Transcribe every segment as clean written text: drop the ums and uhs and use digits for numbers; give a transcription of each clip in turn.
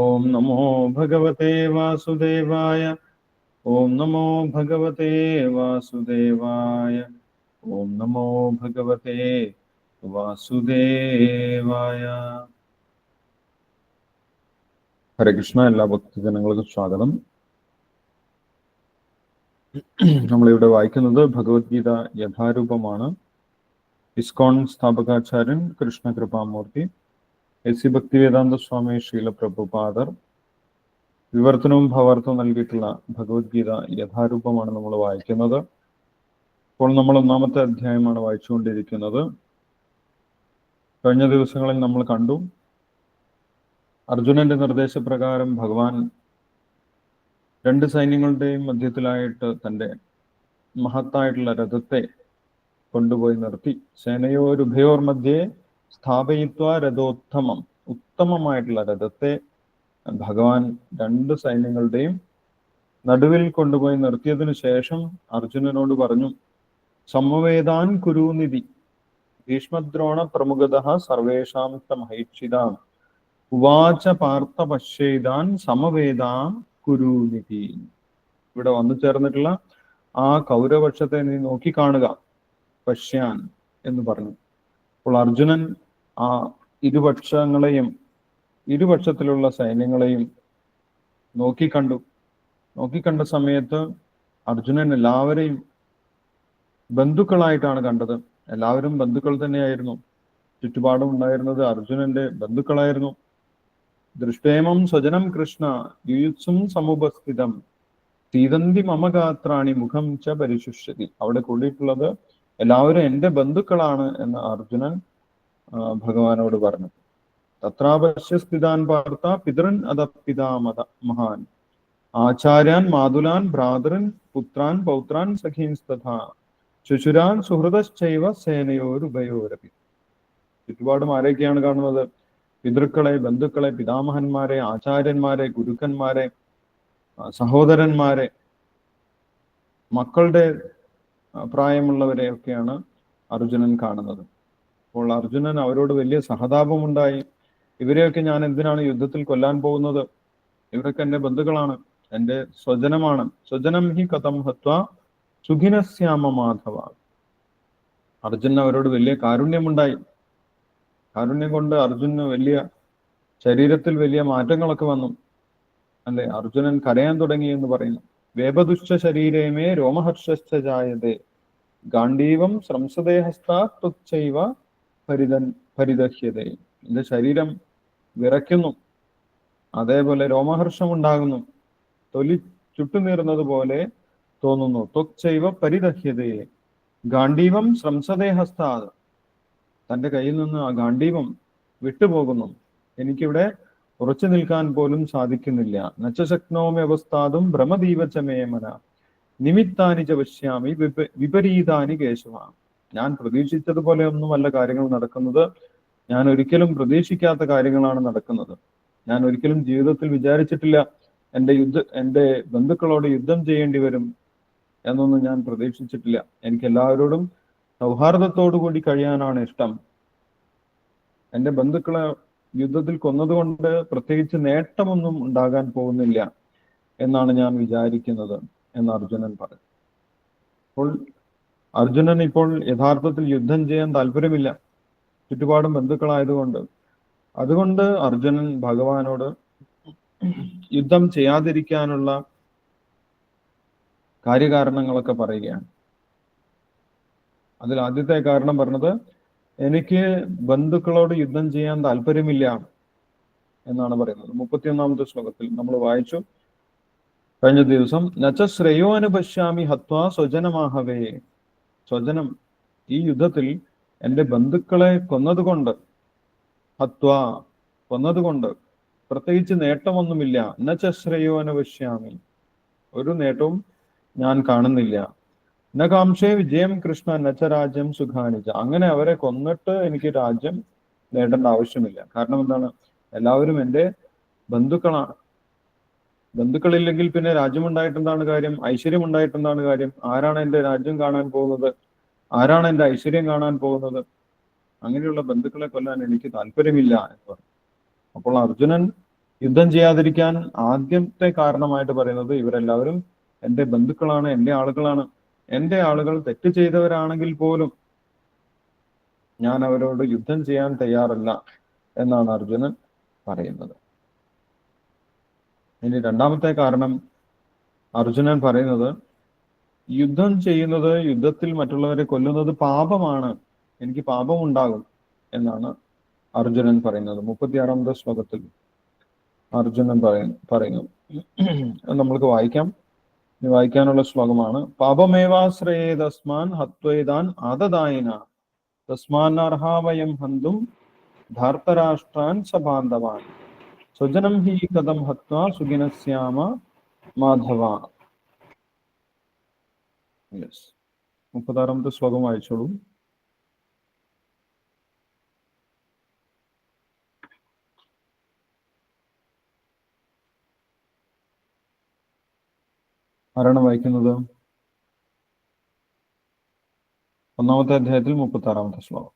ഓം നമോ ഭഗവതേ വാസുദേവായ. ഓം നമോ ഭഗവതേ വാസുദേവായ. ഓം നമോ ഭഗവതേ വാസുദേവായ. ഹരേ കൃഷ്ണ. എല്ലാ ഭക്തജനങ്ങൾക്കും സ്വാഗതം. നമ്മളിവിടെ വായിക്കുന്നത് ഭഗവത്ഗീത യഥാരൂപമാണ്. ഇസ്കോൺ സ്ഥാപകാചാര്യൻ കൃഷ്ണ കൃപാമൂർത്തി, എസ് ഭക്തിവേദാന്ത സ്വാമി ശ്രീല പ്രഭുപാദർ വിവർത്തനവും ഭാവാർത്ഥവും നൽകിയിട്ടുള്ള ഭഗവത്ഗീത യഥാരൂപമാണ് നമ്മൾ വായിക്കുന്നത്. ഇപ്പോൾ നമ്മൾ 1-ാമത്തെ അധ്യായമാണ് വായിച്ചുകൊണ്ടിരിക്കുന്നത്. കഴിഞ്ഞ ദിവസങ്ങളിൽ നമ്മൾ കണ്ടു, അർജുനന്റെ നിർദ്ദേശപ്രകാരം ഭഗവാൻ രണ്ട് സൈന്യങ്ങളുടെയും മധ്യത്തിലായിട്ട് തൻ്റെ മഹത്തായിട്ടുള്ള രഥത്തെ കൊണ്ടുപോയി നിർത്തി. സേനയോരുഭയോർ മധ്യേ സ്ഥാപയിത്വ രഥോത്തമം. ഉത്തമമായിട്ടുള്ള രഥത്തെ ഭഗവാൻ രണ്ട് സൈന്യങ്ങളുടെയും നടുവിൽ കൊണ്ടുപോയി നിർത്തിയതിനു ശേഷം അർജുനനോട് പറഞ്ഞു, സമവേദാൻ കുരുനിധി ഭീഷ്മദ്രോണ പ്രമുഖത സർവേഷാം സമഹൈക്ഷിതാം ഉവാച പാർത്ഥ പശ്യേതാൻ സമവേദാം കുരുനിധി. ഇവിടെ വന്നു ചേർന്നിട്ടുള്ള ആ കൗരവപക്ഷത്തെ നീ നോക്കിക്കാണുക, പശ്യാൻ എന്ന് പറഞ്ഞു. അപ്പോൾ അർജുനൻ ആ ഇരുപക്ഷത്തിലുള്ള സൈന്യങ്ങളെയും നോക്കിക്കണ്ട സമയത്ത് അർജുനൻ എല്ലാവരെയും ബന്ധുക്കളായിട്ടാണ് കണ്ടത്. എല്ലാവരും ബന്ധുക്കൾ തന്നെയായിരുന്നു. ചുറ്റുപാടും ഉണ്ടായിരുന്നത് അർജുനന്റെ ബന്ധുക്കളായിരുന്നു. ദൃഷ്ടേമം സ്വജനം കൃഷ്ണ യുയുത്സും സമുപസ്ഥിതം സീതന്തി മമഗാത്രാണി മുഖം ച പരിശുഷ്യതി. അവിടെ കൂടിയിട്ടുള്ളത് എല്ലാവരും എൻ്റെ ബന്ധുക്കളാണ് എന്ന് അർജുനൻ ഭഗവാനോട് പറഞ്ഞു. തത്രാപശ്യസ്ഥിതാൻ പാർത്ത പിതൃൻ അധപിതാമത മഹാൻ ആചാര്യാൻ മാതുലാൻ ഭ്രാതൃൻ പുത്രാൻ പൗത്രാൻ സഖീൻസ്തഥാ ശുശുരാൻ സുഹൃതശ്ചൈവ സേനയോരുഭയോരപി. ചുറ്റുപാടും ആരൊക്കെയാണ് കാണുന്നത്? പിതൃക്കളെ, ബന്ധുക്കളെ, പിതാമഹന്മാരെ, ആചാര്യന്മാരെ, ഗുരുക്കന്മാരെ, സഹോദരന്മാരെ, മക്കളുടെ പ്രായമുള്ളവരെയൊക്കെയാണ് അർജുനൻ കാണുന്നത്. അപ്പോൾ അർജുനൻ അവരോട് വലിയ സഹതാപമുണ്ടായി. ഇവരെയൊക്കെ ഞാൻ എന്തിനാണ് യുദ്ധത്തിൽ കൊല്ലാൻ പോകുന്നത്? ഇവരൊക്കെ എൻ്റെ ബന്ധുക്കളാണ്, എൻ്റെ സ്വജനമാണ്. സ്വജനം ഹി കഥം ഹത്വ സുഖിനസ്യാമ മാധവ. അർജുനൻ അവരോട് വലിയ കാരുണ്യമുണ്ടായി. കാരുണ്യം കൊണ്ട് അർജുനന് ശരീരത്തിൽ വലിയ മാറ്റങ്ങളൊക്കെ വന്നു, അല്ലെ? അർജുനൻ കരയാൻ തുടങ്ങി എന്ന് പറയുന്നു. വേപദുശ്ച ശരീരമേ രോമഹർഷശ്ച ജായതേ ഗാണ്ഡീവം ശ്രംസദേഹസ്ഥൈവ പരിദഹ്യതേ. എന്റെ ശരീരം വിറയ്ക്കുന്നു, അതേപോലെ രോമഹർഷം ഉണ്ടാകുന്നു, തൊലി ചുട്ടുനീറുന്നത് പോലെ തോന്നുന്നു. ത്വക്ചൈവ പരിദഹ്യതേ ഗാണ്ഡീവം ശ്രംസദേഹസ്ഥാ. തൻ്റെ കയ്യിൽ നിന്ന് ആ ഗാണ്ഡീവം വിട്ടുപോകുന്നു. എനിക്കിവിടെ ഉറച്ചു നിൽക്കാൻ പോലും സാധിക്കുന്നില്ല. നച്ചശക്നോമി അവസ്ഥാതും ഭ്രമദീവചമേമന നിമിത്താനി ച പശ്യാമി വിപരീതാനി കേശവ. ഞാൻ പ്രതീക്ഷിച്ചതുപോലെ ഒന്നുമല്ല കാര്യങ്ങൾ നടക്കുന്നത്. ഞാൻ ഒരിക്കലും പ്രതീക്ഷിക്കാത്ത കാര്യങ്ങളാണ് നടക്കുന്നത്. ഞാൻ ഒരിക്കലും ജീവിതത്തിൽ വിചാരിച്ചിട്ടില്ല എൻ്റെ ബന്ധുക്കളോട് യുദ്ധം ചെയ്യേണ്ടി വരും എന്നൊന്നും ഞാൻ പ്രതീക്ഷിച്ചിട്ടില്ല. എനിക്ക് എല്ലാവരോടും സൗഹാർദ്ദത്തോടു കൂടി കഴിയാനാണ് ഇഷ്ടം. എൻ്റെ ബന്ധുക്കളെ യുദ്ധത്തിൽ കൊന്നതുകൊണ്ട് പ്രത്യേകിച്ച് നേട്ടമൊന്നും ഉണ്ടാകാൻ പോകുന്നില്ല എന്നാണ് ഞാൻ വിചാരിക്കുന്നത് എന്ന് അർജുനൻ പറഞ്ഞു. അപ്പോൾ അർജുനൻ ഇപ്പോൾ യഥാർത്ഥത്തിൽ യുദ്ധം ചെയ്യാൻ താല്പര്യമില്ല, ചുറ്റുപാടും ബന്ധുക്കളായതുകൊണ്ട്. അതുകൊണ്ട് അർജുനൻ ഭഗവാനോട് യുദ്ധം ചെയ്യാതിരിക്കാനുള്ള കാര്യകാരണങ്ങളൊക്കെ പറയുകയാണ്. അതിൽ ആദ്യത്തെ കാരണം പറഞ്ഞത്, എനിക്ക് ബന്ധുക്കളോട് യുദ്ധം ചെയ്യാൻ താല്പര്യമില്ല എന്നാണ് പറയുന്നത്. 31-ാമത്തെ ശ്ലോകത്തിൽ നമ്മൾ വായിച്ചു കഴിഞ്ഞ ദിവസം. നച്ച ശ്രേയോ അനുപശ്യാമി ഹത്വാ സ്വജനമാഹവേ. സ്വജനം, ഈ യുദ്ധത്തിൽ എൻ്റെ ബന്ധുക്കളെ കൊന്നതുകൊണ്ട് പ്രത്യേകിച്ച് നേട്ടമൊന്നുമില്ല. നച്ച ശ്രേയോ അനുപശ്യാമി, ഒരു നേട്ടവും ഞാൻ കാണുന്നില്ല. ന കാംക്ഷേ വിജയം കൃഷ്ണ നച്ച രാജ്യം സുഖാനിച്ച. അങ്ങനെ അവരെ കൊന്നിട്ട് എനിക്ക് രാജ്യം നേടേണ്ട ആവശ്യമില്ല. കാരണം എന്താണ്? എല്ലാവരും എൻ്റെ ബന്ധുക്കളാണ്. ബന്ധുക്കളില്ലെങ്കിൽ പിന്നെ രാജ്യമുണ്ടായിട്ടെന്താണ് കാര്യം? ഐശ്വര്യം ഉണ്ടായിട്ടെന്താണ് കാര്യം? ആരാണ് എൻ്റെ രാജ്യം കാണാൻ പോകുന്നത്? ആരാണ് എൻ്റെ ഐശ്വര്യം കാണാൻ പോകുന്നത്? അങ്ങനെയുള്ള ബന്ധുക്കളെ കൊല്ലാൻ എനിക്ക് താല്പര്യമില്ല എന്ന് പറഞ്ഞു. അപ്പോൾ അർജുനൻ യുദ്ധം ചെയ്യാതിരിക്കാൻ ആദ്യത്തെ കാരണമായിട്ട് പറയുന്നത് ഇവരെല്ലാവരും എൻ്റെ ബന്ധുക്കളാണ്, എൻ്റെ ആളുകളാണ്. എൻ്റെ ആളുകൾ തെറ്റ് ചെയ്തവരാണെങ്കിൽ പോലും ഞാൻ അവരോട് യുദ്ധം ചെയ്യാൻ തയ്യാറല്ല എന്നാണ് അർജുനൻ പറയുന്നത്. ഇനി രണ്ടാമത്തെ കാരണം അർജുനൻ പറയുന്നത്, യുദ്ധം ചെയ്യുന്നത്, യുദ്ധത്തിൽ മറ്റുള്ളവരെ കൊല്ലുന്നത് പാപമാണ്, എനിക്ക് പാപമുണ്ടാകും എന്നാണ് അർജുനൻ പറയുന്നത്. 36ാമത്തെ ശ്ലോകത്തിൽ അർജുനൻ പറയുന്നു. നമ്മൾക്ക് വായിക്കാം. വായിക്കാനുള്ള ശ്ലോകമാണ്. പാപമേവാശ്രയേതസ്മാൻ ഹത്വേതാൻ ആദദായിന തസ്മാന്നർഹാവയം ഹന്തും ധാർത്തരാഷ്ട്രാൻ സബാന്ധവാൻ സ്വജനം ഹി കഥം ഹത്വാ സുഖിനസ്യാമ മാധവ. 36ാമത്തെ ശ്ലോകം വായിച്ചോളൂ. ആരാണ് വായിക്കുന്നത്? 1ാമത്തെ അധ്യായത്തിൽ 36ാമത്തെ ശ്ലോകം.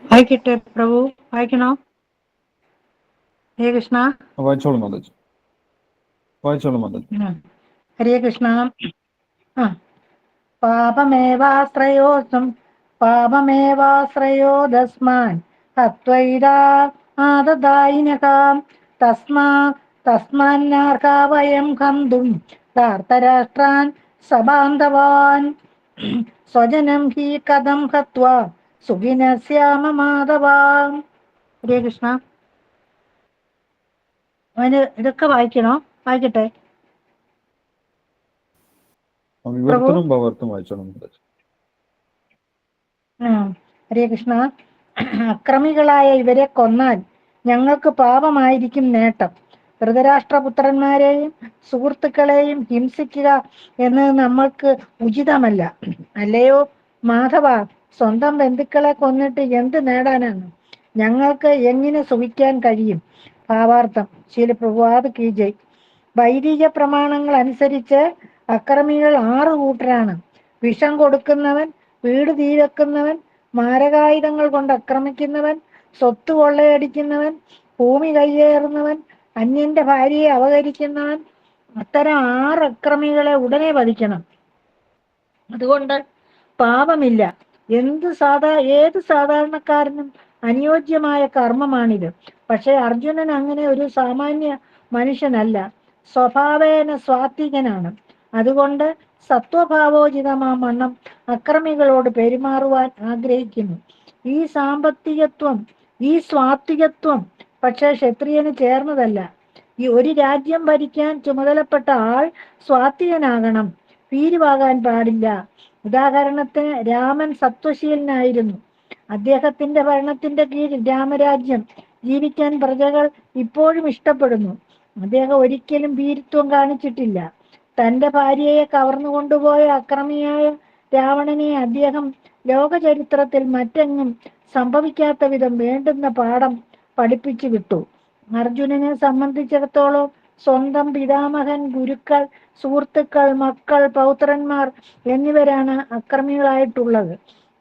വായിക്കട്ടെ പ്രഭു, വായിക്കണോ? ഹരേ കൃഷ്ണ. വായിച്ചോളൂ മാതാജി, വായിച്ചോളൂ മാതാജി. ഹരേ കൃഷ്ണ. പാപമേവാശ്രയോദസ്മാൻ ഹത്വൈതാ ആദദായിനകാം തസ്മാന്നർഹാവയം ഹന്തും ധാർത്തരാഷ്ട്രാൻ സബാന്ധവാൻ സ്വജനം ഹി കഥം ഹത്വാ സുഖിനസ്യാമ മാധവാം. ഹരേ കൃഷ്ണ. അവന് ഇതൊക്കെ വായിക്കണോ? വായിക്കട്ടെ. ഹരേ കൃഷ്ണ. അക്രമികളായ ഇവരെ കൊന്നാൽ ഞങ്ങൾക്ക് പാപമായിരിക്കും നേട്ടം. ധൃതരാഷ്ട്രപുത്രന്മാരെയും സുഹൃത്തുക്കളെയും ഹിംസിക്കുക എന്നത് നമ്മൾക്ക് ഉചിതമല്ല. അല്ലയോ മാധവ, സ്വന്തം ബന്ധുക്കളെ കൊന്നിട്ട് എന്ത് നേടാനാണ്? ഞങ്ങൾക്ക് എങ്ങനെ സുഖിക്കാൻ കഴിയും? ഭാവാർത്ഥം. ശീല പ്രഭുപാദ് കീ ജയ്. വൈദിക പ്രമാണങ്ങൾ അനുസരിച്ച് അക്രമികൾ 6 കൂട്ടരാണ്. വിഷം കൊടുക്കുന്നവൻ, വീട് തീവെക്കുന്നവൻ, മാരകായുധങ്ങൾ കൊണ്ട് ആക്രമിക്കുന്നവൻ, സ്വത്ത് കൊള്ളയടിക്കുന്നവൻ, ഭൂമി കയ്യേറുന്നവൻ, അന്യന്റെ ഭാര്യയെ അപഹരിക്കുന്നവൻ. അത്തരം 6 അക്രമികളെ ഉടനെ വധിക്കണം. അതുകൊണ്ട് പാപമില്ല. ഏത് സാധാരണക്കാരനും അനുയോജ്യമായ കർമ്മമാണിത്. പക്ഷെ അർജുനൻ അങ്ങനെ ഒരു സാമാന്യ മനുഷ്യനല്ല, സ്വഭാവേന സ്വാത്വികനാണ്. അതുകൊണ്ട് സത്വഭാവോചിതമാം അക്രമികളോട് പെരുമാറുവാൻ ആഗ്രഹിക്കുന്നു. ഈ സ്വാത്വികത്വം പക്ഷെ ക്ഷത്രിയന് ചേർന്നതല്ല. ഈ ഒരു രാജ്യം ഭരിക്കാൻ ചുമതലപ്പെട്ട ആൾ സ്വാത്വികനാകണം, ഭീരുവാകാൻ പാടില്ല. ഉദാഹരണത്തിന് രാമൻ സത്വശീലനായിരുന്നു. അദ്ദേഹത്തിന്റെ ഭരണത്തിന്റെ കീഴിൽ രാമരാജ്യം ജീവിക്കാൻ പ്രജകൾ ഇപ്പോഴും ഇഷ്ടപ്പെടുന്നു. അദ്ദേഹം ഒരിക്കലും ഭീരുത്വം കാണിച്ചിട്ടില്ല. തന്റെ ഭാര്യയെ കവർന്നു കൊണ്ടുപോയ അക്രമിയായ രാവണനെ അദ്ദേഹം ലോകചരിത്രത്തിൽ മറ്റെങ്ങും സംഭവിക്കാത്ത വിധം വേണ്ടുന്ന പാഠം പഠിപ്പിച്ചു വിട്ടു. അർജുനനെ സംബന്ധിച്ചിടത്തോളം സ്വന്തം പിതാമഹൻ, ഗുരുക്കൾ, സുഹൃത്തുക്കൾ, മക്കൾ, പൗത്രന്മാർ എന്നിവരാണ് അക്രമികളായിട്ടുള്ളത്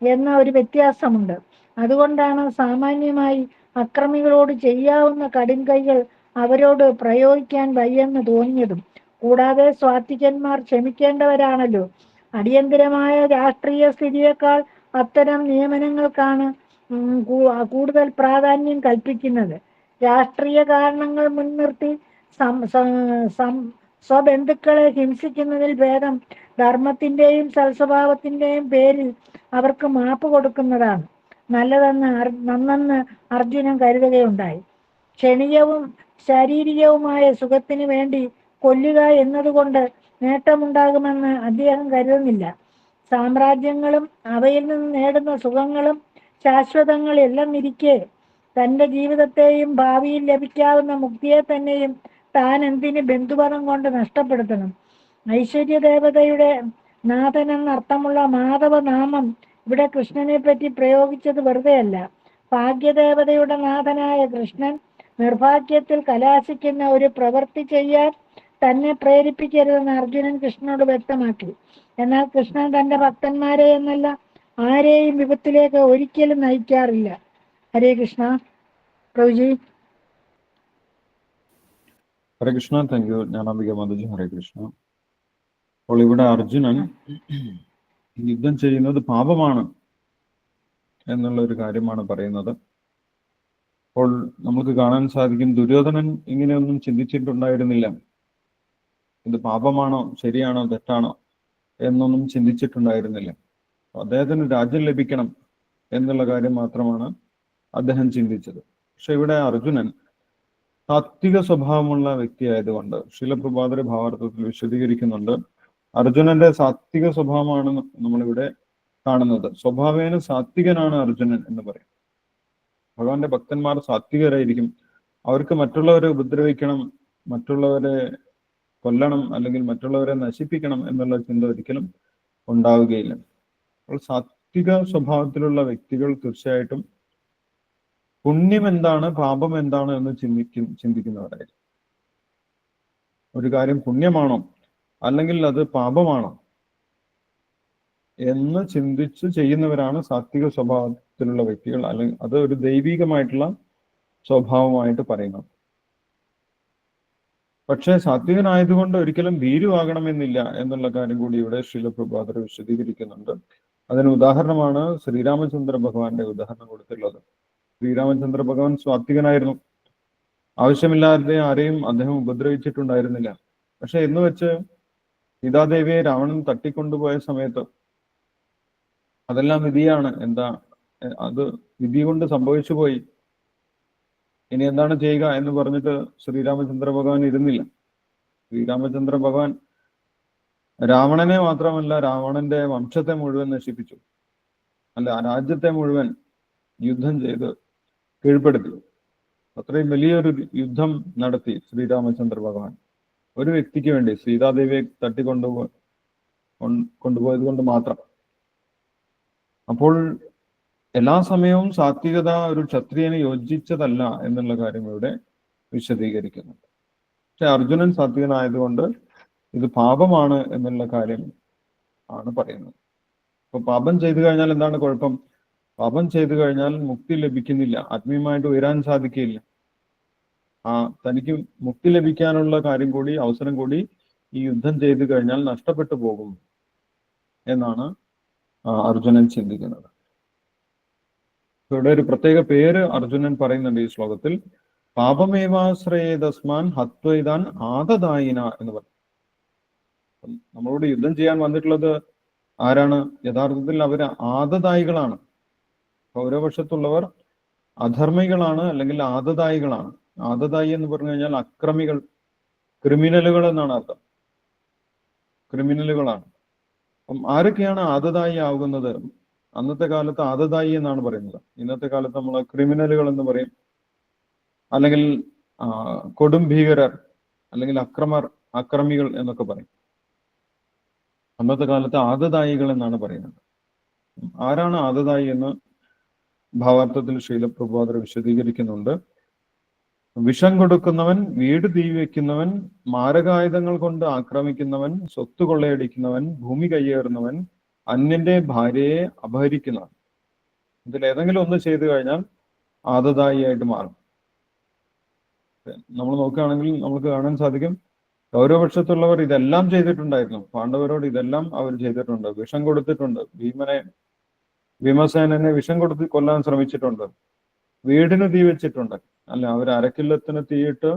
എന്ന ഒരു വ്യത്യാസമുണ്ട്. അതുകൊണ്ടാണ് സാമാന്യമായി അക്രമികളോട് ചെയ്യാവുന്ന കടുംകൈകൾ അവരോട് പ്രയോഗിക്കാൻ വയ്യെന്ന് തോന്നിയതും. കൂടാതെ സ്വാത്വികന്മാർ ക്ഷമിക്കേണ്ടവരാണല്ലോ. അടിയന്തരമായ രാഷ്ട്രീയ സ്ഥിതിയേക്കാൾ അത്തരം നിയമനങ്ങൾക്കാണ് കൂടുതൽ പ്രാധാന്യം കൽപ്പിക്കുന്നത്. രാഷ്ട്രീയ കാരണങ്ങൾ മുൻനിർത്തി സ്വബന്ധുക്കളെ ഹിംസിക്കുന്നതിൽ ഭേദം ധർമ്മത്തിന്റെയും സൽസ്വഭാവത്തിന്റെയും പേരിൽ അവർക്ക് മാപ്പ് കൊടുക്കുന്നതാണ് നന്നെന്ന് അർജുനൻ കരുതുകയുണ്ടായി. ക്ഷണികവും ശാരീരികവുമായ സുഖത്തിന് വേണ്ടി കൊല്ലുക എന്നതുകൊണ്ട് നേട്ടമുണ്ടാകുമെന്ന് അദ്ദേഹം കരുതുന്നില്ല. സാമ്രാജ്യങ്ങളും അവയിൽ നിന്ന് നേടുന്ന സുഖങ്ങളും ശാശ്വതങ്ങൾ എല്ലെന്നിരിക്കെ തന്റെ ജീവിതത്തെയും ഭാവിയിൽ ലഭിക്കാവുന്ന മുക്തിയെ തന്നെയും താൻ എന്തിന് ബന്ധുപദം കൊണ്ട് നഷ്ടപ്പെടുത്തണം? ഐശ്വര്യദേവതയുടെ നാഥൻ എന്നർത്ഥമുള്ള മാധവ നാമം ഇവിടെ കൃഷ്ണനെ പറ്റി പ്രയോഗിച്ചത് വെറുതെയല്ല. ഭാഗ്യദേവതയുടെ നാഥനായ കൃഷ്ണൻ നിർഭാഗ്യത്തിൽ കലാശിക്കുന്ന ഒരു പ്രവൃത്തി ചെയ്യാൻ തന്നെ പ്രേരിപ്പിക്കരുതെന്ന് അർജുനൻ കൃഷ്ണനോട് വ്യക്തമാക്കി. എന്നാൽ കൃഷ്ണൻ തന്റെ ഭക്തന്മാരെ എന്നല്ല ആരെയും വിപത്തിലേക്ക് ഒരിക്കലും നയിക്കാറില്ല. ഹരേ കൃഷ്ണ. പ്രഭുജി. ഹരേ കൃഷ്ണ. Thank you Jnanambika Mataji. ഹരേ കൃഷ്ണ. അപ്പോൾ ഇവിടെ അർജുനൻ യുദ്ധം ചെയ്യുന്നത് പാപമാണ് എന്നുള്ള ഒരു കാര്യമാണ് പറയുന്നത്. അപ്പോൾ നമുക്ക് കാണാൻ സാധിക്കും ദുര്യോധനൻ ഇങ്ങനെയൊന്നും ചിന്തിച്ചിട്ടുണ്ടായിരുന്നില്ല. ഇത് പാപമാണോ ശരിയാണോ തെറ്റാണോ എന്നൊന്നും ചിന്തിച്ചിട്ടുണ്ടായിരുന്നില്ല. അദ്ദേഹത്തിന് രാജ്യം ലഭിക്കണം എന്നുള്ള കാര്യം മാത്രമാണ് അദ്ദേഹം ചിന്തിച്ചത്. പക്ഷെ ഇവിടെ അർജുനൻ സാത്വിക സ്വഭാവമുള്ള വ്യക്തിയായതുകൊണ്ട് ശീലപ്രഭാതരെ ഭാവാർത്ഥത്തിൽ വിശദീകരിക്കുന്നുണ്ട്. അർജുനന്റെ സാത്വിക സ്വഭാവമാണ് നമ്മളിവിടെ കാണുന്നത്. സ്വഭാവേന സാത്വികനാണ് അർജുനൻ എന്ന് പറയും. ഭഗവാന്റെ ഭക്തന്മാർ സാത്വികരായിരിക്കും. അവർക്ക് മറ്റുള്ളവരെ ഉപദ്രവിക്കണം, മറ്റുള്ളവരെ കൊല്ലണം, അല്ലെങ്കിൽ മറ്റുള്ളവരെ നശിപ്പിക്കണം എന്നുള്ള ചിന്ത ഒരിക്കലും ഉണ്ടാവുകയില്ല. അപ്പോൾ സാത്വിക സ്വഭാവത്തിലുള്ള വ്യക്തികൾ തീർച്ചയായിട്ടും പുണ്യം എന്താണ് പാപം എന്താണ് എന്ന് ചിന്തിക്കുന്നവരായിരിക്കും. ഒരു കാര്യം പുണ്യമാണോ അല്ലെങ്കിൽ അത് പാപമാണോ എന്ന് ചിന്തിച്ച് ചെയ്യുന്നവരാണ് സാത്വിക സ്വഭാവത്തിലുള്ള വ്യക്തികൾ. അല്ലെങ്കിൽ അത് ഒരു ദൈവികമായിട്ടുള്ള സ്വഭാവമായിട്ട് പറയുന്നത്. പക്ഷെ സാത്വികനായതുകൊണ്ട് ഒരിക്കലും ഭീരുവാകണമെന്നില്ല എന്നുള്ള കാര്യം കൂടി ഇവിടെ ശീലപ്രഭാതർ വിശദീകരിക്കുന്നുണ്ട്. അതിന് ഉദാഹരണമാണ് ശ്രീരാമചന്ദ്ര ഭഗവാന്റെ ഉദാഹരണം കൊടുത്തുള്ളത്. ശ്രീരാമചന്ദ്ര ഭഗവാൻ സാത്വികനായിരുന്നു. ആവശ്യമില്ലാതെ ആരെയും അദ്ദേഹം ഉപദ്രവിച്ചിട്ടുണ്ടായിരുന്നില്ല. പക്ഷെ എന്ന് വെച്ച് സീതാദേവിയെ രാവണൻ തട്ടിക്കൊണ്ടുപോയ സമയത്ത് അതെല്ലാം വിധിയാണ്, അത് വിധി കൊണ്ട് സംഭവിച്ചു പോയി, ഇനി എന്താണ് ചെയ്യുക എന്ന് പറഞ്ഞിട്ട് ശ്രീരാമചന്ദ്ര ഭഗവാൻ ഇരുന്നില്ല. ശ്രീരാമചന്ദ്ര ഭഗവാൻ രാവണനെ മാത്രമല്ല രാവണന്റെ വംശത്തെ മുഴുവൻ നശിപ്പിച്ചു. രാജ്യത്തെ മുഴുവൻ യുദ്ധം ചെയ്ത് കീഴ്പ്പെടുത്തി. അത്രയും വലിയൊരു യുദ്ധം നടത്തി ശ്രീരാമചന്ദ്ര ഭഗവാൻ ഒരു വ്യക്തിക്ക് വേണ്ടി, സീതാദേവിയെ കൊണ്ടുപോയത് കൊണ്ട് മാത്രം. അപ്പോൾ എല്ലാ സമയവും സാത്വികത ഒരു ക്ഷത്രിയന് യോജിച്ചതല്ല എന്നുള്ള കാര്യം ഇവിടെ വിശദീകരിക്കുന്നുണ്ട്. പക്ഷെ അർജുനൻ സാത്വികനായതുകൊണ്ട് ഇത് പാപമാണ് എന്നുള്ള കാര്യം ആണ് പറയുന്നത്. അപ്പൊ പാപം ചെയ്തു കഴിഞ്ഞാൽ എന്താണ് കുഴപ്പം? പാപം ചെയ്തു കഴിഞ്ഞാൽ മുക്തി ലഭിക്കുന്നില്ല, ആത്മീയമായിട്ട് ഉയരാൻ സാധിക്കില്ല. തനിക്ക് മുക്തി ലഭിക്കാനുള്ള കാര്യം കൂടി, അവസരം കൂടി ഈ യുദ്ധം ചെയ്തു കഴിഞ്ഞാൽ നഷ്ടപ്പെട്ടു പോകും എന്നാണ് അർജുനൻ ചിന്തിക്കുന്നത്. ഇവിടെ ഒരു പ്രത്യേക പേര് അർജുനൻ പറയുന്നുണ്ട് ഈ ശ്ലോകത്തിൽ. പാപമേവാശ്രയേതസ്മാൻ ഹത്വൈതാൻ ആദദായിന എന്ന് പറയും. നമ്മളോട് യുദ്ധം ചെയ്യാൻ വന്നിട്ടുള്ളത് ആരാണ്? യഥാർത്ഥത്തിൽ അവര് ആദദായികളാണ്. പൗരപക്ഷത്തുള്ളവർ അധർമ്മികളാണ്, അല്ലെങ്കിൽ ആദദായികളാണ്. ആദദായി എന്ന് പറഞ്ഞു കഴിഞ്ഞാൽ അക്രമികൾ, ക്രിമിനലുകൾ എന്നാണ് അർത്ഥം. ക്രിമിനലുകളാണ്. അപ്പം ആരൊക്കെയാണ് ആദദായി ആകുന്നത്? അന്നത്തെ കാലത്ത് ആദദായി എന്നാണ് പറയുന്നത്. ഇന്നത്തെ കാലത്ത് നമ്മൾ ക്രിമിനലുകൾ എന്ന് പറയും, അല്ലെങ്കിൽ കൊടും ഭീകരർ, അല്ലെങ്കിൽ അക്രമികൾ എന്നൊക്കെ പറയും. അന്നത്തെ കാലത്ത് ആദദായികൾ എന്നാണ് പറയുന്നത്. ആരാണ് ആദദായി എന്ന് ഭാവാർത്ഥത്തിൽ ശീലപ്രഭാതർ വിശദീകരിക്കുന്നുണ്ട്. വിഷം കൊടുക്കുന്നവൻ, വീട് തീ വയ്ക്കുന്നവൻ, മാരകായുധങ്ങൾ കൊണ്ട് ആക്രമിക്കുന്നവൻ, സ്വത്ത് കൊള്ളയടിക്കുന്നവൻ, ഭൂമി കയ്യേറുന്നവൻ, അന്യന്റെ ഭാര്യയെ അപഹരിക്കുന്നവൻ. ഇതിൽ ഏതെങ്കിലും ഒന്ന് ചെയ്തു കഴിഞ്ഞാൽ ആദദായിയായിട്ട് മാറും. നമ്മൾ നോക്കുകയാണെങ്കിൽ നമുക്ക് കാണാൻ സാധിക്കും, കൗരവപക്ഷത്തുള്ളവർ ഇതെല്ലാം ചെയ്തിട്ടുണ്ടായിരുന്നു. പാണ്ഡവരോട് ഇതെല്ലാം അവർ ചെയ്തിട്ടുണ്ട്. വിഷം കൊടുത്തിട്ടുണ്ട്. ഭീമസേനനെ വിഷം കൊടുത്ത് കൊല്ലാൻ ശ്രമിച്ചിട്ടുണ്ട്. വീടിന് തീ വെച്ചിട്ടുണ്ട്. അവർ അരക്കില്ലത്തിന് തീയിട്ട്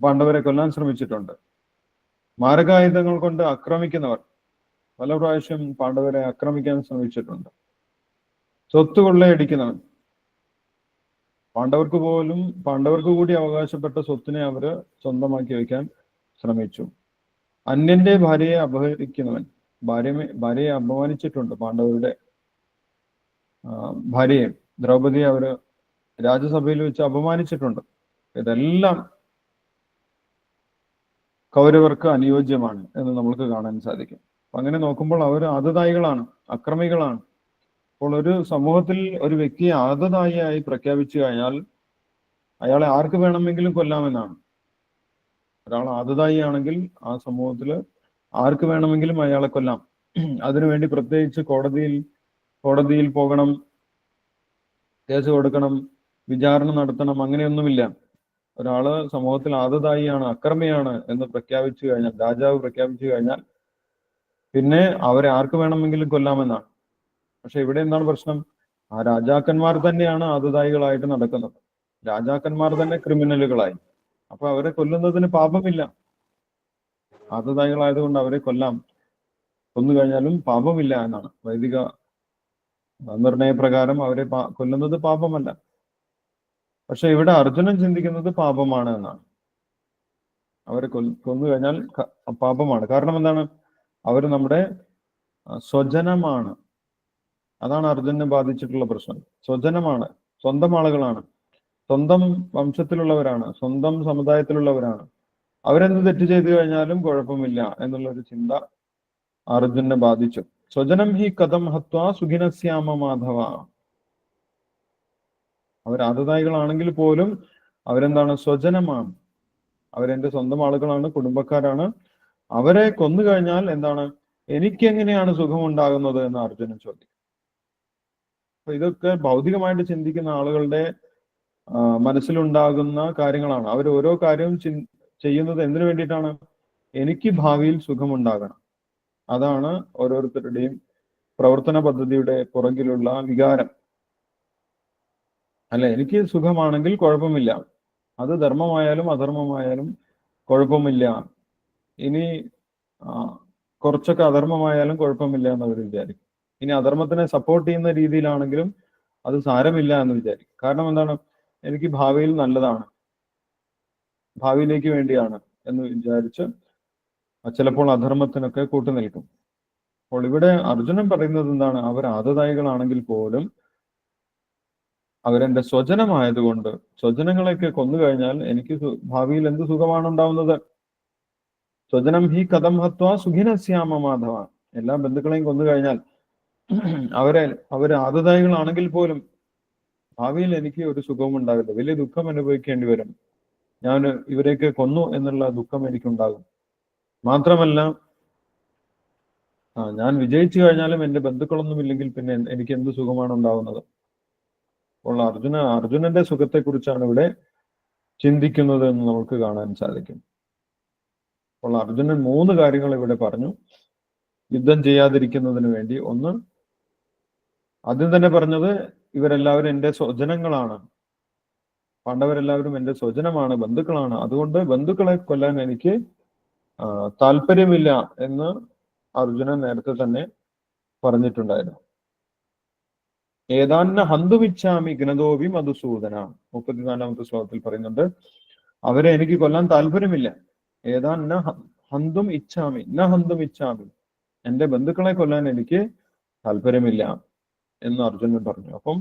പാണ്ഡവരെ കൊല്ലാൻ ശ്രമിച്ചിട്ടുണ്ട്. മാരകായുധങ്ങൾ കൊണ്ട് ആക്രമിക്കുന്നവർ പല പ്രാവശ്യം പാണ്ഡവരെ ആക്രമിക്കാൻ ശ്രമിച്ചിട്ടുണ്ട്. സ്വത്ത് കൊള്ളയടിക്കുന്നവൻ, പാണ്ഡവർക്ക് കൂടി അവകാശപ്പെട്ട സ്വത്തിനെ അവര് സ്വന്തമാക്കി വയ്ക്കാൻ ശ്രമിച്ചു. അന്യന്റെ ഭാര്യയെ അപഹരിക്കുന്നവൻ, ഭാര്യയെ അപമാനിച്ചിട്ടുണ്ട്. പാണ്ഡവരുടെ ഭാര്യയെ, ദ്രൗപദിയെ അവര് രാജ്യസഭയിൽ വെച്ച് അപമാനിച്ചിട്ടുണ്ട്. ഇതെല്ലാം കൗരവർക്ക് അനുയോജ്യമാണ് എന്ന് നമുക്ക് കാണാൻ സാധിക്കും. അങ്ങനെ നോക്കുമ്പോൾ അവർ ആദദായികളാണ്, അക്രമികളാണ്. അപ്പോൾ ഒരു സമൂഹത്തിൽ ഒരു വ്യക്തിയെ ആദദായിയായി പ്രഖ്യാപിച്ചു കഴിഞ്ഞാൽ അയാളെ ആർക്ക് വേണമെങ്കിലും കൊല്ലാമെന്നാണ്. ഒരാൾ ആദദായി ആണെങ്കിൽ ആ സമൂഹത്തിൽ ആർക്ക് വേണമെങ്കിലും അയാളെ കൊല്ലാം. അതിനുവേണ്ടി പ്രത്യേകിച്ച് കോടതിയിൽ പോകണം, കേസ് കൊടുക്കണം, വിചാരണ നടത്തണം, അങ്ങനെയൊന്നുമില്ല. ഒരാള് സമൂഹത്തിൽ ആദതായിയാണ്, അക്രമിയാണ് എന്ന് പ്രഖ്യാപിച്ചു കഴിഞ്ഞാൽ, രാജാവ് പ്രഖ്യാപിച്ചു കഴിഞ്ഞാൽ പിന്നെ അവരെ ആർക്ക് വേണമെങ്കിലും കൊല്ലാമെന്നാണ്. പക്ഷെ ഇവിടെ എന്താണ് പ്രശ്നം? ആ രാജാക്കന്മാർ തന്നെയാണ് ആദതായികളായിട്ട് നടക്കുന്നത്. രാജാക്കന്മാർ തന്നെ ക്രിമിനലുകളായി. അപ്പൊ അവരെ കൊല്ലുന്നതിന് പാപമില്ല. ആദതായികളായതുകൊണ്ട് അവരെ കൊന്നു കഴിഞ്ഞാലും പാപമില്ല എന്നാണ് വൈദിക നിർണയപ്രകാരം. അവരെ കൊല്ലുന്നത് പാപമല്ല. പക്ഷെ ഇവിടെ അർജുനൻ ചിന്തിക്കുന്നത് പാപമാണ് എന്നാണ്. അവരെ കൊന്നു കഴിഞ്ഞാൽ പാപമാണ്. കാരണം എന്താണ്? അവർ നമ്മുടെ സ്വജനമാണ്. അതാണ് അർജുനെ ബാധിച്ചിട്ടുള്ള പ്രശ്നം. സ്വജനമാണ്, സ്വന്തം ആളുകളാണ്, സ്വന്തം വംശത്തിലുള്ളവരാണ്, സ്വന്തം സമുദായത്തിലുള്ളവരാണ്. അവരെന്ത് തെറ്റ് ചെയ്തു കഴിഞ്ഞാലും കുഴപ്പമില്ല എന്നുള്ളൊരു ചിന്ത അർജുനെ ബാധിച്ചു. സ്വജനം ഹി കഥം ഹത്വാ സുഖിനസ്യാമ മാധവ. അവർ ആദതായികളാണെങ്കിൽ പോലും അവരെന്താണ്? സ്വജനമാണ്. അവരെന്റെ സ്വന്തം ആളുകളാണ്, കുടുംബക്കാരാണ്. അവരെ കൊന്നു കഴിഞ്ഞാൽ എന്താണ്? എനിക്കെങ്ങനെയാണ് സുഖമുണ്ടാകുന്നത് എന്ന് അർജുനൻ ചോദിക്കും. അപ്പൊ ഇതൊക്കെ ഭൗതികമായിട്ട് ചിന്തിക്കുന്ന ആളുകളുടെ മനസ്സിലുണ്ടാകുന്ന കാര്യങ്ങളാണ്. അവർ ഓരോ കാര്യവും ചെയ്യുന്നത് എന്തിനു വേണ്ടിയിട്ടാണ്? എനിക്ക് ഭാവിയിൽ സുഖമുണ്ടാകണം. അതാണ് ഓരോരുത്തരുടെയും പ്രവർത്തന പദ്ധതിയുടെ പുറകിലുള്ള വികാരം. അല്ല, എനിക്ക് സുഖമാണെങ്കിൽ കുഴപ്പമില്ല, അത് ധർമ്മമായാലും അധർമ്മമായാലും കുഴപ്പമില്ല. ഇനി കുറച്ചൊക്കെ അധർമ്മമായാലും കുഴപ്പമില്ല എന്ന് അവർ വിചാരിക്കും. ഇനി അധർമ്മത്തിനെ സപ്പോർട്ട് ചെയ്യുന്ന രീതിയിലാണെങ്കിലും അത് സാരമില്ല എന്ന് വിചാരിക്കും. കാരണം എന്താണ്? എനിക്ക് ഭാവിയിൽ നല്ലതാണ്, ഭാവിയിലേക്ക് വേണ്ടിയാണ് എന്ന് വിചാരിച്ച് ചിലപ്പോൾ അധർമ്മത്തിനൊക്കെ കൂട്ടുനിൽക്കും. അപ്പോൾ ഇവിടെ അർജുനൻ പറയുന്നത് എന്താണ്? അവർ ആദതായികളാണെങ്കിൽ പോലും അവരെന്റെ സ്വജനമായതുകൊണ്ട്, സ്വജനങ്ങളെയൊക്കെ കൊന്നു കഴിഞ്ഞാൽ എനിക്ക് ഭാവിയിൽ എന്ത് സുഖമാണ് ഉണ്ടാവുന്നത്? സ്വജനം ഹി കഥം ഹത്വാ സുഖിനസ്യാമ മാധവ. എല്ലാ ബന്ധുക്കളെയും കൊന്നു കഴിഞ്ഞാൽ അവര് ആദതായികളാണെങ്കിൽ പോലും ഭാവിയിൽ എനിക്ക് ഒരു സുഖവും ഉണ്ടാകില്ല. വലിയ ദുഃഖം അനുഭവിക്കേണ്ടി വരും. ഞാൻ ഇവരെയൊക്കെ കൊന്നു എന്നുള്ള ദുഃഖം എനിക്കുണ്ടാകും. മാത്രമല്ല, ഞാൻ വിജയിച്ചു കഴിഞ്ഞാലും എന്റെ ബന്ധുക്കളൊന്നും ഇല്ലെങ്കിൽ പിന്നെ എനിക്ക് എന്ത് സുഖമാണ് ഉണ്ടാവുന്നത്? അപ്പോൾ അർജുനന്റെ സുഖത്തെക്കുറിച്ചാണ് ഇവിടെ ചിന്തിക്കുന്നത് എന്ന് നമുക്ക് കാണാൻ സാധിക്കും. അപ്പോൾ അർജുനൻ 3 കാര്യങ്ങൾ ഇവിടെ പറഞ്ഞു യുദ്ധം ചെയ്യാതിരിക്കുന്നതിന് വേണ്ടി. ഒന്ന്, ആദ്യം തന്നെ പറഞ്ഞത് ഇവരെല്ലാവരും എന്റെ സ്വജനങ്ങളാണ്, പാണ്ഡവരെല്ലാവരും എന്റെ സ്വജനമാണ്, ബന്ധുക്കളാണ്. അതുകൊണ്ട് ബന്ധുക്കളെ കൊല്ലാൻ എനിക്ക് താല്പര്യമില്ല എന്ന് അർജുനൻ നേരത്തെ തന്നെ പറഞ്ഞിട്ടുണ്ടായിരുന്നു. ഏതാന്ന ഹന്തുമിച്ഛാമി ഘ്നതോപി മധുസൂദന. 34ാമത്തെ ശ്ലോകത്തിൽ പറയുന്നുണ്ട്, അവരെ എനിക്ക് കൊല്ലാൻ താല്പര്യമില്ല. ഏതാന്ന ഹന്തും ഇച്ഛാമി ന ഹന്തും ഇച്ഛാമി. എന്റെ ബന്ധുക്കളെ കൊല്ലാൻ എനിക്ക് താല്പര്യമില്ല എന്ന് അർജുനൻ പറഞ്ഞു. അപ്പം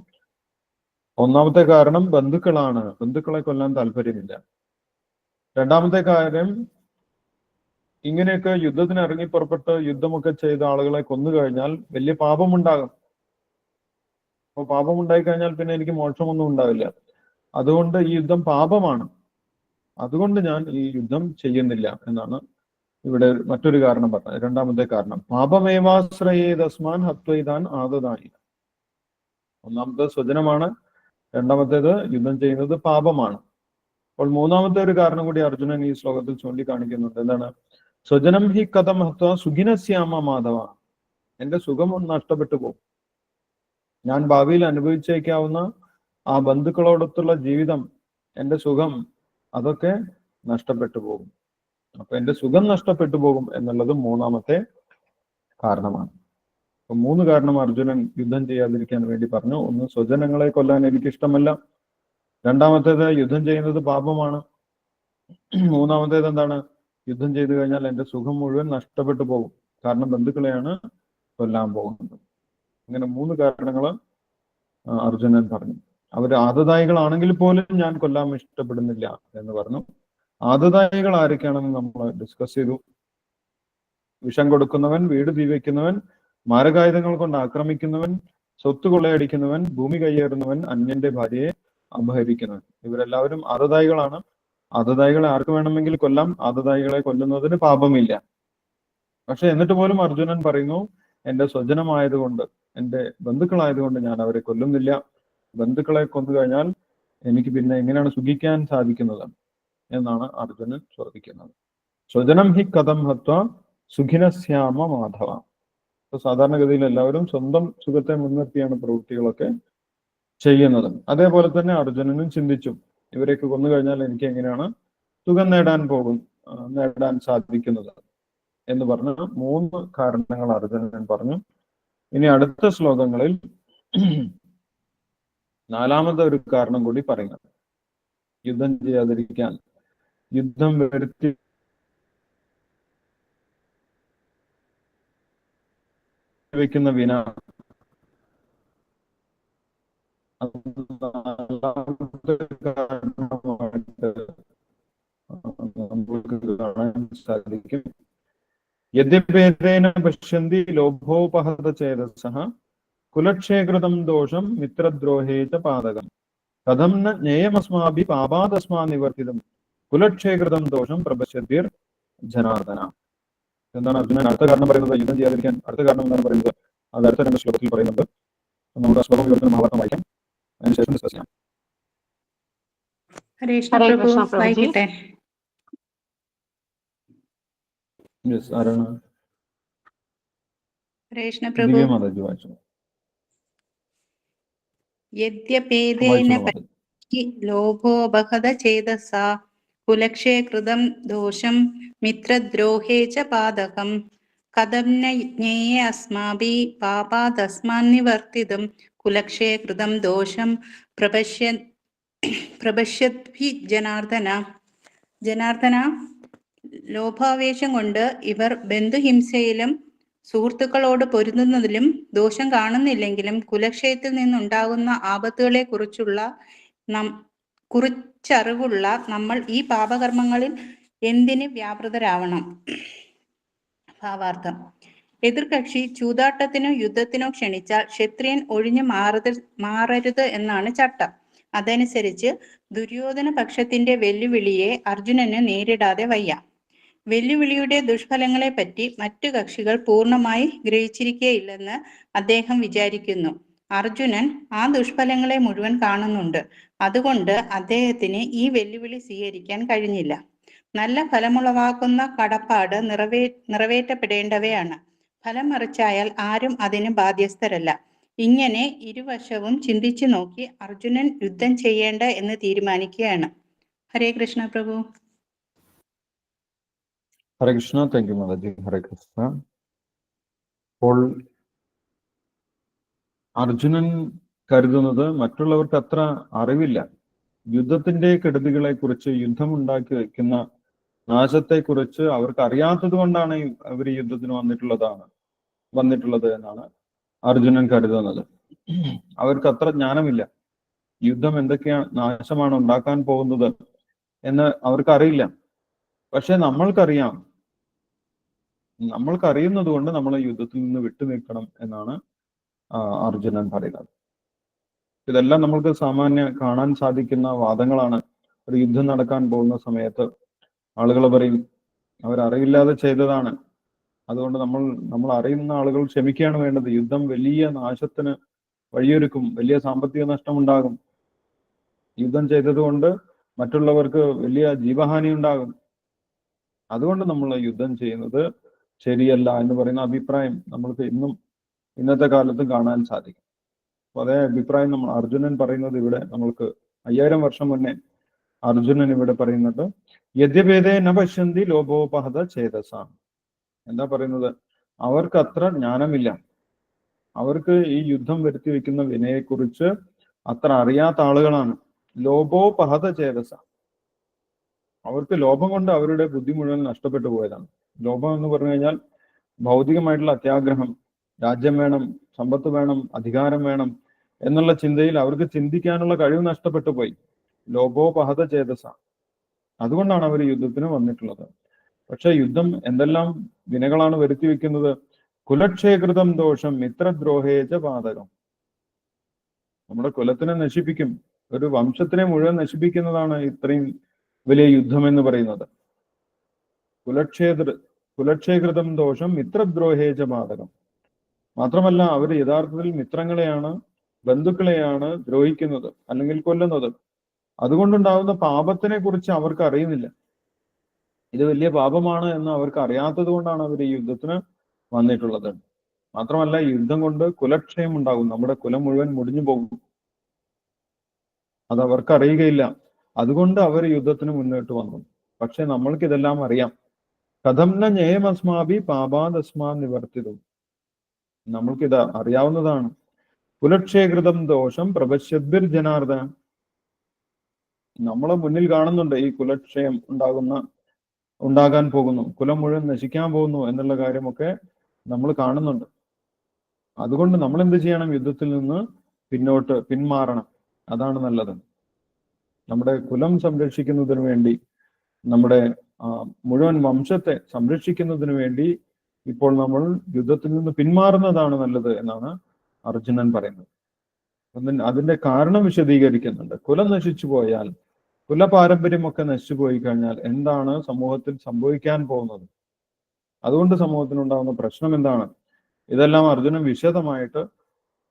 ഒന്നാമത്തെ കാരണം ബന്ധുക്കളാണ്, ബന്ധുക്കളെ കൊല്ലാൻ താല്പര്യമില്ല. രണ്ടാമത്തെ കാര്യം, ഇങ്ങനെയൊക്കെ യുദ്ധത്തിന് ഇറങ്ങി പുറപ്പെട്ട് യുദ്ധമൊക്കെ ചെയ്ത ആളുകളെ കൊന്നു കഴിഞ്ഞാൽ വലിയ പാപമുണ്ടാകും. അപ്പൊ പാപമുണ്ടായി കഴിഞ്ഞാൽ പിന്നെ എനിക്ക് മോക്ഷമൊന്നും ഉണ്ടാവില്ല. അതുകൊണ്ട് ഈ യുദ്ധം പാപമാണ്, അതുകൊണ്ട് ഞാൻ ഈ യുദ്ധം ചെയ്യുന്നില്ല എന്നാണ് ഇവിടെ മറ്റൊരു കാരണം പറഞ്ഞത്. രണ്ടാമത്തെ കാരണം പാപമേവാശ്രയേതസ്മാൻ ഹത്വൈതാൻ ആദതായി. ഒന്നാമത്തേത് സ്വജനമാണ്, രണ്ടാമത്തേത് യുദ്ധം ചെയ്യുന്നത് പാപമാണ്. അപ്പോൾ മൂന്നാമത്തെ ഒരു കാരണം കൂടി അർജുനൻ ഈ ശ്ലോകത്തിൽ ചൂണ്ടിക്കാണിക്കുന്നുണ്ട്. എന്താണ്? സ്വജനം ഹി കഥം ഹത്വ സുഖിനസ്യാമ മാധവ. എന്റെ സുഖം നഷ്ടപ്പെട്ടു പോകും. ഞാൻ ഭാവിയിൽ അനുഭവിച്ചേക്കാവുന്ന ആ ബന്ധുക്കളോടൊത്തുള്ള ജീവിതം, എന്റെ സുഖം, അതൊക്കെ നഷ്ടപ്പെട്ടു പോകും. അപ്പൊ എന്റെ സുഖം നഷ്ടപ്പെട്ടു പോകും എന്നുള്ളത് മൂന്നാമത്തെ കാരണമാണ്. അപ്പൊ 3 കാരണം അർജുനൻ യുദ്ധം ചെയ്യാതിരിക്കാൻ വേണ്ടി പറഞ്ഞു. ഒന്ന്, സ്വജനങ്ങളെ കൊല്ലാൻ എനിക്കിഷ്ടമല്ല. രണ്ടാമത്തേത്, യുദ്ധം ചെയ്യുന്നത് പാപമാണ്. മൂന്നാമത്തേത് എന്താണ്? യുദ്ധം ചെയ്തു കഴിഞ്ഞാൽ എന്റെ സുഖം മുഴുവൻ നഷ്ടപ്പെട്ടു പോകും, കാരണം ബന്ധുക്കളെയാണ് കൊല്ലാൻ പോകുന്നത്. അങ്ങനെ 3 കാരണങ്ങൾ അർജുനൻ പറഞ്ഞു. അവർ ആദതായികളാണെങ്കിൽ പോലും ഞാൻ കൊല്ലാൻ ഇഷ്ടപ്പെടുന്നില്ല എന്ന് പറഞ്ഞു. ആദതായികൾ ആരൊക്കെയാണെന്ന് നമ്മൾ ഡിസ്കസ് ചെയ്തു. വിഷം കൊടുക്കുന്നവൻ, വീട് തീവയ്ക്കുന്നവൻ, മാരകായുധങ്ങൾ കൊണ്ട് ആക്രമിക്കുന്നവൻ, സ്വത്ത് കൊള്ളയടിക്കുന്നവൻ, ഭൂമി കയ്യേറുന്നവൻ, അന്യന്റെ ഭാര്യയെ അപഹരിക്കുന്നവൻ, ഇവരെല്ലാവരും ആദതായികളാണ്. ആദതായികളെ ആർക്ക് വേണമെങ്കിൽ കൊല്ലാം, ആദതായികളെ കൊല്ലുന്നതിന് പാപമില്ല. പക്ഷെ എന്നിട്ട് പോലും അർജുനൻ പറയുന്നു, എന്റെ സ്വജനമായതുകൊണ്ട്, എന്റെ ബന്ധുക്കളായതുകൊണ്ട് ഞാൻ അവരെ കൊല്ലുന്നില്ല. ബന്ധുക്കളെ കൊന്നു കഴിഞ്ഞാൽ എനിക്ക് പിന്നെ എങ്ങനെയാണ് സുഖിക്കാൻ സാധിക്കുന്നത് എന്നാണ് അർജുനൻ ചോദിക്കുന്നത്. സ്വജനം ഹി കഥം ഹത്വ സുഖിനശ്യാമ മാധവ. ഇപ്പൊ സാധാരണഗതിയിൽ എല്ലാവരും സ്വന്തം സുഖത്തെ മുൻനിർത്തിയാണ് പ്രവൃത്തികളൊക്കെ ചെയ്യുന്നത്. അതേപോലെ തന്നെ അർജുനനും ചിന്തിച്ചു, ഇവരെയൊക്കെ കൊന്നു കഴിഞ്ഞാൽ എനിക്ക് എങ്ങനെയാണ് സുഖം നേടാൻ സാധിക്കുന്നത് എന്ന് പറഞ്ഞ 3 കാരണങ്ങൾ അർജുനൻ പറഞ്ഞു. ഇനി അടുത്ത ശ്ലോകങ്ങളിൽ 4ാമത്തെ ഒരു കാരണം കൂടി പറയുന്നത്, യുദ്ധം ചെയ്യാതിരിക്കാൻ, യുദ്ധം വരുത്തി വെക്കുന്ന വിന കാരണമായിട്ട് നമുക്ക് കാണാൻ സാധിക്കും. യദ്യപേതേന പശ്യന്തി ലോഭോപഹത ചേതസഃ കുലക്ഷേകൃതം ദോഷം മിത്രദ്രോഹേ ച പാതകം കഥം ന ജ്ഞേയമസ്മാഭി പാപാദസ്മാ നിവർത്തിതം കുലക്ഷേകൃതം ദോഷം പ്രപശ്യതിർ ജനാർദ്ദന. എന്താണ് അർജുനൻ അടുത്ത കാരണം പറയുന്നത്? യുദ്ധം ചെയ്യാതിരിക്കാൻ അടുത്ത കാരണം എന്താണ് പറയുന്നത്? അത് അടുത്ത 2 ശ്ലോകത്തിൽ പറയുന്നുണ്ട്. നമ്മുടെ ശ്ലോകം വിവർത്തനം മഹാഭാരതം വായിക്കാം, അതിനുശേഷം ഡിസ്കസ് ചെയ്യാം. വായിക്കട്ടെ. ആരാണ്? ദിവ്യമാതാജി വായിച്ചു. യദ്യപേതേന ലോഭോപഹത ചേതസാ കുലക്ഷേ കൃതം ദോഷം മിത്രദ്രോഹേ ച പാതകം കഥം ന ജ്ഞേയ അസ്മാഭി പാപാദസ്മാൻ നിവർത്തിതം കുലക്ഷേ കൃതം ദോഷം പ്രപശ്യദ്ഭി ജനാർദ്ദന. ലോഭാവേശം കൊണ്ട് ഇവർ ബന്ധുഹിംസയിലും സുഹൃത്തുക്കളോട് പൊരുതുന്നതിലും ദോഷം കാണുന്നില്ലെങ്കിലും കുലക്ഷയത്തിൽ നിന്നുണ്ടാകുന്ന ആപത്തുകളെ കുറിച്ചറിവുള്ള നമ്മൾ ഈ പാപകർമ്മങ്ങളിൽ എന്തിന് വ്യാപൃതരാവണം? ഭാവാർത്ഥം: എതിർകക്ഷി ചൂതാട്ടത്തിനോ യുദ്ധത്തിനോ ക്ഷണിച്ചാൽ ക്ഷത്രിയൻ ഒഴിഞ്ഞു മാറരുത് എന്നാണ് ചട്ടം. അതനുസരിച്ച് ദുര്യോധന പക്ഷത്തിന്റെ വെല്ലുവിളിയെ അർജുനന് നേരിടാതെ വയ്യ. വെല്ലുവിളിയുടെ ദുഷ്ഫലങ്ങളെ പറ്റി മറ്റു കക്ഷികൾ പൂർണ്ണമായി ഗ്രഹിച്ചിരിക്കുകയില്ലെന്ന് അദ്ദേഹം വിചാരിക്കുന്നു. അർജുനൻ ആ ദുഷ്ഫലങ്ങളെ മുഴുവൻ കാണുന്നുണ്ട്. അതുകൊണ്ട് അദ്ദേഹത്തിന് ഈ വെല്ലുവിളി സ്വീകരിക്കാൻ കഴിഞ്ഞില്ല. നല്ല ഫലമുളവാക്കുന്ന കടപ്പാട് നിറവേറ്റപ്പെടേണ്ടവയാണ്. ഫലം മറിച്ചായാൽ ആരും അതിന് ബാധ്യസ്ഥരല്ല. ഇങ്ങനെ ഇരുവശവും ചിന്തിച്ചു നോക്കി അർജുനൻ യുദ്ധം ചെയ്യേണ്ട എന്ന് തീരുമാനിക്കുകയാണ്. ഹരേ കൃഷ്ണ പ്രഭു. ഹരേ കൃഷ്ണ. Thank you Mataji. ഹരേ കൃഷ്ണ. അപ്പോൾ അർജുനൻ കരുതുന്നത് മറ്റുള്ളവർക്ക് അത്ര അറിവില്ല. യുദ്ധത്തിന്റെ കെടുതികളെ കുറിച്ച്, യുദ്ധം ഉണ്ടാക്കി വയ്ക്കുന്ന നാശത്തെക്കുറിച്ച് അവർക്ക് അറിയാത്തത് കൊണ്ടാണ് അവർ യുദ്ധത്തിന് വന്നിട്ടുള്ളത് എന്നാണ് അർജുനൻ കരുതുന്നത്. അവർക്ക് അത്ര ജ്ഞാനമില്ല. യുദ്ധം എന്തൊക്കെയാണ് നാശമാണ് ഉണ്ടാക്കാൻ പോകുന്നത് എന്ന് അവർക്കറിയില്ല. പക്ഷെ നമ്മൾക്കറിയുന്നത് കൊണ്ട് നമ്മൾ യുദ്ധത്തിൽ നിന്ന് വിട്ടുനിൽക്കണം എന്നാണ് അർജുനൻ പറയുന്നത്. ഇതെല്ലാം നമ്മൾക്ക് സാമാന്യ കാണാൻ സാധിക്കുന്ന വാദങ്ങളാണ്. ഒരു യുദ്ധം നടക്കാൻ പോകുന്ന സമയത്ത് ആളുകൾ പറയും അവരറിയില്ലാതെ ചെയ്തതാണ്, അതുകൊണ്ട് നമ്മൾ അറിയുന്ന ആളുകൾ ക്ഷമിക്കുകയാണ് വേണ്ടത്. യുദ്ധം വലിയ നാശത്തിന് വഴിയൊരുക്കും, വലിയ സാമ്പത്തിക നഷ്ടമുണ്ടാകും. യുദ്ധം ചെയ്തതുകൊണ്ട് മറ്റുള്ളവർക്ക് വലിയ ജീവഹാനി ഉണ്ടാകും. അതുകൊണ്ട് നമ്മൾ യുദ്ധം ചെയ്യുന്നത് ശരിയല്ല എന്ന് പറയുന്ന അഭിപ്രായം നമ്മൾക്ക് ഇന്നത്തെ കാലത്തും കാണാൻ സാധിക്കും. അപ്പൊ അതേ അഭിപ്രായം അർജുനൻ പറയുന്നത് ഇവിടെ നമ്മൾക്ക് 5000 വർഷം മുന്നേ അർജുനൻ ഇവിടെ പറയുന്നത് യദ്യപേതേ ന പശ്യന്തി ലോഭോപഹത ചേതസാം. എന്താ പറയുന്നത്? അവർക്ക് അത്ര ജ്ഞാനമില്ല. അവർക്ക് ഈ യുദ്ധം വരുത്തി വെക്കുന്ന വിനയെക്കുറിച്ച് അത്ര അറിയാത്ത ആളുകളാണ്. ലോഭോപഹത ചേതസ. അവർക്ക് ലോഭം കൊണ്ട് അവരുടെ ബുദ്ധി മുഴുവൻ നഷ്ടപ്പെട്ടു പോയതാണ്. ലോഭം എന്ന് പറഞ്ഞു കഴിഞ്ഞാൽ ഭൗതികമായിട്ടുള്ള അത്യാഗ്രഹം, രാജ്യം വേണം, സമ്പത്ത് വേണം, അധികാരം വേണം എന്നുള്ള ചിന്തയിൽ അവർക്ക് ചിന്തിക്കാനുള്ള കഴിവ് നഷ്ടപ്പെട്ടു പോയി. ലോഭോപഹത ചേതസ. അതുകൊണ്ടാണ് അവർ യുദ്ധത്തിന് വന്നിട്ടുള്ളത്. പക്ഷെ യുദ്ധം എന്തെല്ലാം വിനകളാണ് വരുത്തി വെക്കുന്നത്? കുലക്ഷേകൃതം ദോഷം മിത്രദ്രോഹേജ പാതകം. നമ്മുടെ കുലത്തിനെ നശിപ്പിക്കും, ഒരു വംശത്തിനെ മുഴുവൻ നശിപ്പിക്കുന്നതാണ് ഇത്രയും വലിയ യുദ്ധം എന്ന് പറയുന്നത്. കുലക്ഷേകൃതം ദോഷം മിത്രദ്രോഹേജ പാതകം. മാത്രമല്ല അവർ യഥാർത്ഥത്തിൽ മിത്രങ്ങളെയാണ്, ബന്ധുക്കളെയാണ് ദ്രോഹിക്കുന്നത് അല്ലെങ്കിൽ കൊല്ലുന്നത്. അതുകൊണ്ടുണ്ടാകുന്ന പാപത്തിനെ കുറിച്ച് അവർക്ക് അറിയുന്നില്ല. ഇത് വലിയ പാപമാണ് എന്ന് അവർക്ക് അറിയാത്തത് കൊണ്ടാണ് അവർ ഈ യുദ്ധത്തിന് വന്നിട്ടുള്ളത്. മാത്രമല്ല, ഈ യുദ്ധം കൊണ്ട് കുലക്ഷയം ഉണ്ടാകും, നമ്മുടെ കുലം മുഴുവൻ മുടിഞ്ഞു പോകും. അത് അവർക്ക് അറിയുകയില്ല. അതുകൊണ്ട് അവർ യുദ്ധത്തിന് മുന്നോട്ട് വന്നു. പക്ഷെ നമ്മൾക്ക് ഇതെല്ലാം അറിയാം. കഥംന ഞേയമസ്മാഭി പാപാദസ്മാ നിവർത്തിതും. നമ്മൾക്കിത് അറിയാവുന്നതാണ്. കുലക്ഷേകൃതം ദോഷം പ്രപശ്യദ്ഭിർ ജനാർദ്ദനം. നമ്മളെ മുന്നിൽ കാണുന്നുണ്ട് ഈ കുലക്ഷയം ഉണ്ടാകാൻ പോകുന്നു, കുലം മുഴുവൻ നശിക്കാൻ പോകുന്നു എന്നുള്ള കാര്യമൊക്കെ നമ്മൾ കാണുന്നുണ്ട്. അതുകൊണ്ട് നമ്മൾ എന്ത് ചെയ്യണം? യുദ്ധത്തിൽ നിന്ന് പിന്മാറണം. അതാണ് നല്ലത്. നമ്മുടെ കുലം സംരക്ഷിക്കുന്നതിന് വേണ്ടി, നമ്മുടെ മുഴുവൻ വംശത്തെ സംരക്ഷിക്കുന്നതിന് വേണ്ടി ഇപ്പോൾ നമ്മൾ യുദ്ധത്തിൽ നിന്ന് പിന്മാറുന്നതാണ് നല്ലത് എന്നാണ് അർജുനൻ പറയുന്നത്. അതിന്റെ കാരണം വിശദീകരിക്കുന്നുണ്ട്. കുലം നശിച്ചു പോയാൽ, കുലപാരമ്പര്യമൊക്കെ നശിച്ചു പോയി കഴിഞ്ഞാൽ എന്താണ് സമൂഹത്തിൽ സംഭവിക്കാൻ പോകുന്നത്, അതുകൊണ്ട് സമൂഹത്തിനുണ്ടാകുന്ന പ്രശ്നം എന്താണ്, ഇതെല്ലാം അർജുനൻ വിശദമായിട്ട്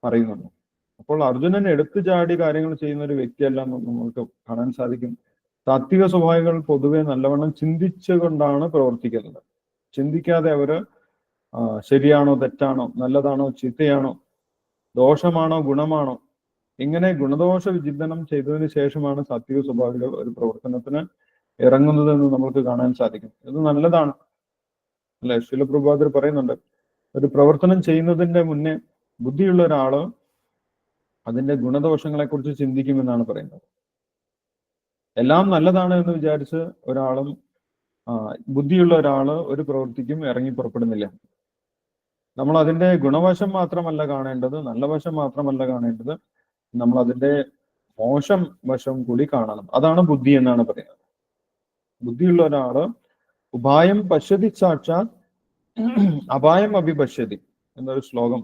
പറയുന്നുണ്ട്. അപ്പോൾ അർജുനൻ എടുത്തു ചാടി കാര്യങ്ങൾ ചെയ്യുന്ന ഒരു വ്യക്തിയെല്ലാം നമുക്ക് കാണാൻ സാധിക്കും. താത്വിക സ്വഭാവികൾ പൊതുവെ നല്ലവണ്ണം ചിന്തിച്ചുകൊണ്ടാണ് പ്രവർത്തിക്കുന്നത്. ചിന്തിക്കാതെ അവര് ശരിയാണോ തെറ്റാണോ, നല്ലതാണോ ചീത്തയാണോ, ദോഷമാണോ ഗുണമാണോ, ഇങ്ങനെ ഗുണദോഷ വിചിന്തനം ചെയ്തതിന് ശേഷമാണ് സാത്വിക സ്വഭാവികൾ ഒരു പ്രവർത്തനത്തിന് ഇറങ്ങുന്നതെന്ന് നമുക്ക് കാണാൻ സാധിക്കും. ഇത് നല്ലതാണ് അല്ലെ? ശിലപ്രഭാതർ പറയുന്നുണ്ട്, ഒരു പ്രവർത്തനം ചെയ്യുന്നതിന്റെ മുന്നേ ബുദ്ധിയുള്ള ഒരാള് അതിന്റെ ഗുണദോഷങ്ങളെ കുറിച്ച് ചിന്തിക്കുമെന്നാണ് പറയുന്നത്. എല്ലാം നല്ലതാണ് എന്ന് വിചാരിച്ച് ബുദ്ധിയുള്ള ഒരാള് ഒരു പ്രവൃത്തിക്കും ഇറങ്ങി പുറപ്പെടുന്നില്ല. നമ്മൾ അതിന്റെ ഗുണവശം മാത്രമല്ല കാണേണ്ടത്, നല്ല വശം മാത്രമല്ല കാണേണ്ടത്, നമ്മൾ അതിന്റെ മോശം വശം കൂടി കാണണം. അതാണ് ബുദ്ധി എന്നാണ് പറയുന്നത്. ബുദ്ധിയുള്ള ഒരാള് ഉപായം പശ്യതി സാക്ഷാത് അപായം അഭിപശ്യതി എന്നൊരു ശ്ലോകം.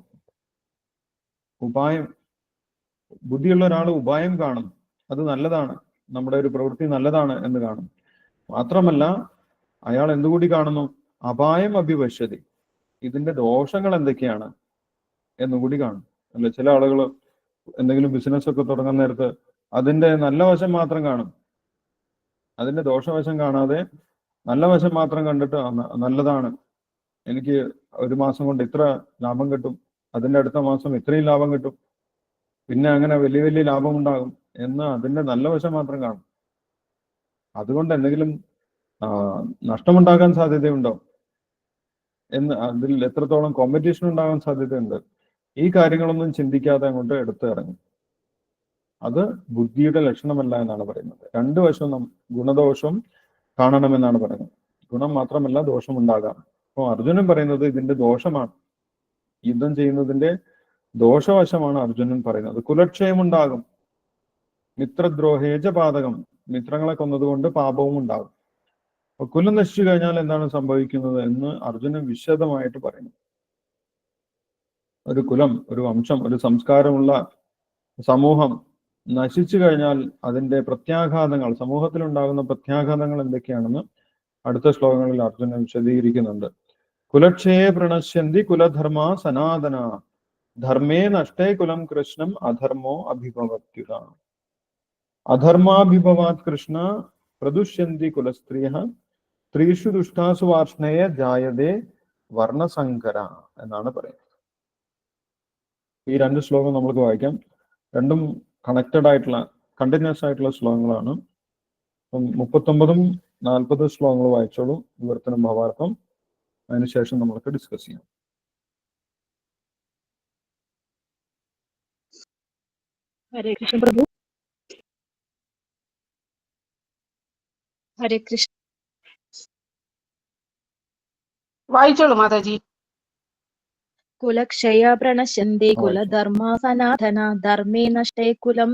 ബുദ്ധിയുള്ള ഒരാൾ ഉപായം കാണും, അത് നല്ലതാണ്, നമ്മുടെ ഒരു പ്രവൃത്തി നല്ലതാണ് എന്ന് കാണും. മാത്രമല്ല അയാൾ എന്തുകൂടി കാണുന്നു? അപായം അഭിപശ്യതി, ഇതിന്റെ ദോഷങ്ങൾ എന്തൊക്കെയാണ് എന്നുകൂടി കാണും അല്ലെ? ചില ആളുകൾ എന്തെങ്കിലും ബിസിനസ് ഒക്കെ തുടങ്ങുന്ന നേരത്ത് അതിന്റെ നല്ല വശം മാത്രം കാണും, അതിന്റെ ദോഷവശം കാണാതെ നല്ല വശം മാത്രം കണ്ടിട്ട് നല്ലതാണ്, എനിക്ക് ഒരു മാസം കൊണ്ട് ഇത്ര ലാഭം കിട്ടും, അതിന്റെ അടുത്ത മാസം ഇത്രയും ലാഭം കിട്ടും, പിന്നെ അങ്ങനെ വലിയ വലിയ ലാഭം ഉണ്ടാകും എന്ന് അതിന്റെ നല്ല വശം മാത്രം കാണും. അതുകൊണ്ട് എന്തെങ്കിലും നഷ്ടമുണ്ടാകാൻ സാധ്യതയുണ്ടോ എന്ന്, അതിൽ എത്രത്തോളം കോമ്പറ്റീഷൻ ഉണ്ടാകാൻ സാധ്യതയുണ്ട്, ഈ കാര്യങ്ങളൊന്നും ചിന്തിക്കാതെ അങ്ങോട്ട് എടുത്ത് ഇറങ്ങും. അത് ബുദ്ധിയുടെ ലക്ഷണമല്ല എന്നാണ് പറയുന്നത്. രണ്ടു വശവും ഗുണദോഷം കാണണമെന്നാണ് പറയുന്നത്. ഗുണം മാത്രമല്ല ദോഷം ഉണ്ടാകാം. അപ്പോൾ അർജുനൻ പറയുന്നത് ഇതിന്റെ ദോഷമാണ്, യുദ്ധം ചെയ്യുന്നതിന്റെ ദോഷവശമാണ് അർജുനൻ പറയുന്നത്. കുലക്ഷയം ഉണ്ടാകും, മിത്രദ്രോഹേജ പാതകം, മിത്രങ്ങളെ കൊന്നതുകൊണ്ട് പാപവും ഉണ്ടാകും. അപ്പൊ കുലം നശിച്ചു കഴിഞ്ഞാൽ എന്താണ് സംഭവിക്കുന്നത് എന്ന് അർജുനൻ വിശദമായിട്ട് പറയുന്നു. ഒരു കുലം, ഒരു വംശം, ഒരു സംസ്കാരമുള്ള സമൂഹം നശിച്ചു കഴിഞ്ഞാൽ അതിന്റെ പ്രത്യാഘാതങ്ങൾ, സമൂഹത്തിലുണ്ടാകുന്ന പ്രത്യാഘാതങ്ങൾ എന്തൊക്കെയാണെന്ന് അടുത്ത ശ്ലോകങ്ങളിൽ അർജുനൻ വിശദീകരിക്കുന്നുണ്ട്. കുലക്ഷയെ പ്രണശ്യന്തി കുലധർമ്മ സനാതന ധർമ്മേ നഷ്ടേ കുലം കൃഷ്ണം അധർമ്മോ അഭിഭവത്യുത. അധർമാഭിഭവാത് കൃഷ്ണ പ്രദുഷ്യന്തി കുലസ്ത്രീയ സ്ത്രീഷു ദുഷ്ടാസു വാർഷ്ണേയ ജായതേ വർണ്ണസങ്കര എന്നാണ് പറയുന്നത്. ഈ രണ്ട് ശ്ലോകം നമ്മൾക്ക് വായിക്കാം. രണ്ടും കണക്റ്റഡ് ആയിട്ടുള്ള, കണ്ടിന്യൂസ് ആയിട്ടുള്ള ശ്ലോകങ്ങളാണ്. 39ഉം 40 ശ്ലോകങ്ങൾ വായിച്ചോളൂ, വിവർത്തനം ഭാവാർത്ഥം. അതിനുശേഷം നമുക്ക് ഡിസ്കസ് ചെയ്യാം. ഹരേ കൃഷ്ണ പ്രഭു. ഹരേ കൃഷ്ണ. വായിച്ചോളൂ മാതാജി. കുലക്ഷയ പ്രണശ്യന്തി കുലധർമ്മ സനാതന ധർമ്മേ നഷ്ടേ കുലം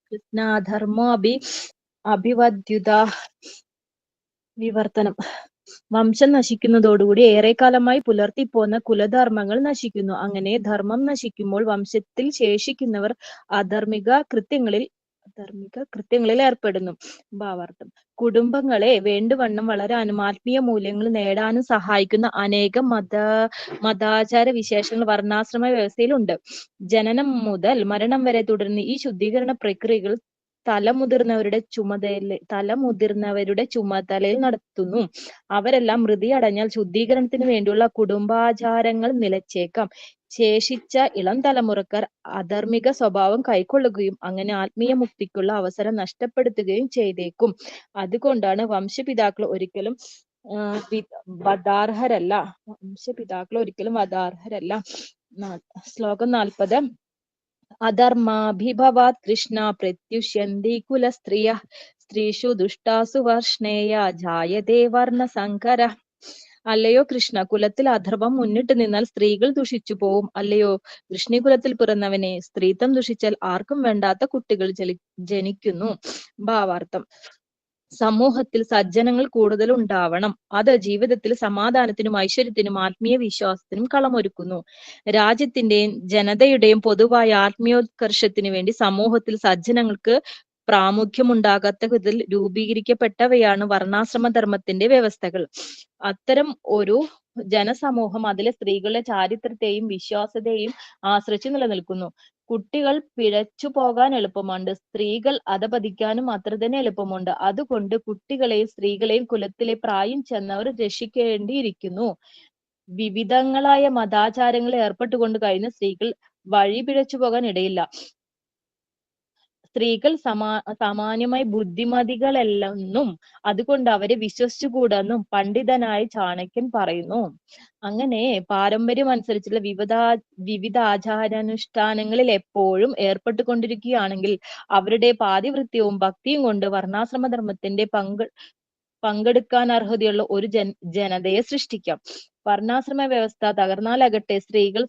കൃഷ്ണാധർമ്മോ അഭിവദ്യുത. വിവർത്തനം. വംശം നശിക്കുന്നതോടുകൂടി ഏറെക്കാലമായി പുലർത്തിപ്പോന്ന കുലധർമ്മങ്ങൾ നശിക്കുന്നു. അങ്ങനെ ധർമ്മം നശിക്കുമ്പോൾ വംശത്തിൽ ശേഷിക്കുന്നവർ അധാർമിക കൃത്യങ്ങളിൽ ഏർപ്പെടുന്നു. ഭാവാർത്ഥം. കുടുംബങ്ങളെ വേണ്ടുവണ്ണം വളരാനും ആത്മീയ മൂല്യങ്ങൾ നേടാനും സഹായിക്കുന്ന അനേകം മതാചാര വിശേഷങ്ങൾ വർണ്ണാശ്രമ വ്യവസ്ഥയിലുണ്ട്. ജനനം മുതൽ മരണം വരെ തുടരുന്ന ഈ ശുദ്ധീകരണ പ്രക്രിയകൾ തലമുതിർന്നവരുടെ ചുമതലയിൽ നടത്തുന്നു. അവരെല്ലാം മൃതി അടഞ്ഞാൽ ശുദ്ധീകരണത്തിന് വേണ്ടിയുള്ള കുടുംബാചാരങ്ങൾ നിലച്ചേക്കാം. ശേഷിച്ച ഇളം തലമുറക്കാർ അധർമ്മിക സ്വഭാവം കൈക്കൊള്ളുകയും അങ്ങനെ ആത്മീയ മുക്തിക്കുള്ള അവസരം നഷ്ടപ്പെടുത്തുകയും ചെയ്തേക്കും. അതുകൊണ്ടാണ് വംശപിതാക്കൾ ഒരിക്കലും വധാർഹരല്ല. ശ്ലോകം 40. അധർമാഭിഭവാത് കൃഷ്ണ പ്രത്യുഷ്യന്തി കുലസ്ത്രീയ സ്ത്രീഷു ദുഷ്ടാസു വർഷ്ണേയ ജായതേ വർണ്ണസങ്കര. അല്ലയോ കൃഷ്ണ, കുലത്തിൽ അധർമ്മം മുന്നിട്ട് നിന്നാൽ സ്ത്രീകൾ ദുഷിച്ചു പോവും. അല്ലയോ വൃഷ്ണികുലത്തിൽ പിറന്നവനെ, സ്ത്രീത്വം ദുഷിച്ചാൽ ആർക്കും വേണ്ടാത്ത കുട്ടികൾ ജനിക്കുന്നു. ഭാവാർത്ഥം: സമൂഹത്തിൽ സജ്ജനങ്ങൾ കൂടുതൽ ഉണ്ടാവണം. അത് ജീവിതത്തിൽ സമാധാനത്തിനും ഐശ്വര്യത്തിനും ആത്മീയ വിശ്വാസത്തിനും കളമൊരുക്കുന്നു. രാജ്യത്തിന്റെയും ജനതയുടെയും പൊതുവായ ആത്മീയോത്കർഷത്തിനു വേണ്ടി സമൂഹത്തിൽ സജ്ജനങ്ങൾക്ക് പ്രാമുഖ്യമുണ്ടാകാത്ത വിധത്തിൽ രൂപീകരിക്കപ്പെട്ടവയാണ് വർണ്ണാശ്രമ ധർമ്മത്തിന്റെ വ്യവസ്ഥകൾ. അത്തരം ഒരു ജനസമൂഹം അതിലെ സ്ത്രീകളുടെ ചാരിത്രത്തെയും വിശ്വാസത്തെയും ആശ്രയിച്ച് നിലനിൽക്കുന്നു. കുട്ടികൾ പിഴച്ചു പോകാൻ എളുപ്പമുണ്ട്, സ്ത്രീകൾ അധപതിക്കാനും അത്ര തന്നെ എളുപ്പമുണ്ട്. അതുകൊണ്ട് കുട്ടികളെയും സ്ത്രീകളെയും കുലത്തിലെ പ്രായം ചെന്നവർ രക്ഷിക്കേണ്ടിയിരിക്കുന്നു. വിവിധങ്ങളായ മതാചാരങ്ങളിൽ ഏർപ്പെട്ടുകൊണ്ട് കഴിയുന്ന സ്ത്രീകൾ വഴി പിഴച്ചു പോകാൻ ഇടയില്ല. സ്ത്രീകൾ സാമാന്യമായി ബുദ്ധിമതികളല്ലെന്നും അതുകൊണ്ട് അവരെ വിശ്വസിച്ചുകൂടെന്നും പണ്ഡിതനായ ചാണക്യൻ പറയുന്നു. അങ്ങനെ പാരമ്പര്യം അനുസരിച്ചുള്ള വിവിധ ആചാരാനുഷ്ഠാനങ്ങളിൽ എപ്പോഴും ഏർപ്പെട്ടുകൊണ്ടിരിക്കുകയാണെങ്കിൽ അവരുടെ പാതിവൃത്യവും ഭക്തിയും കൊണ്ട് വർണ്ണാശ്രമധർമ്മത്തിന്റെ പങ്കെടുക്കാൻ അർഹതയുള്ള ഒരു ജനതയെ സൃഷ്ടിക്കാം. വർണ്ണാശ്രമ വ്യവസ്ഥ തകർന്നാലാകട്ടെ സ്ത്രീകൾ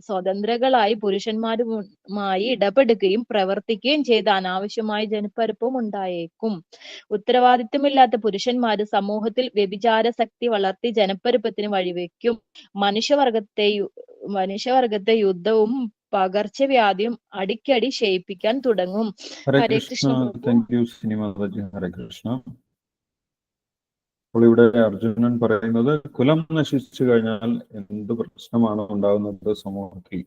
സ്വതന്ത്രകളായി പുരുഷന്മാരുമായി ഇടപെടുകയും പ്രവർത്തിക്കുകയും ചെയ്ത അനാവശ്യമായ ജനപ്പരപ്പും ഉണ്ടായേക്കും. ഉത്തരവാദിത്വമില്ലാത്ത പുരുഷന്മാര് സമൂഹത്തിൽ വ്യഭിചാരശക്തി വളർത്തി ജനപ്പരുപ്പത്തിന് വഴിവെക്കും. മനുഷ്യവർഗത്തെ യുദ്ധവും പകർച്ചവ്യാധിയും അടിക്കടി ക്ഷയിപ്പിക്കാൻ തുടങ്ങും. ഹരേ കൃഷ്ണ. Thank you Srimataji. ഹരേ കൃഷ്ണ. അപ്പോൾ ഇവിടെ അർജുനൻ പറയുന്നത് കുലം നശിച്ചു കഴിഞ്ഞാൽ എന്ത് പ്രശ്നമാണ് ഉണ്ടാകുന്നത് സമൂഹത്തിൽ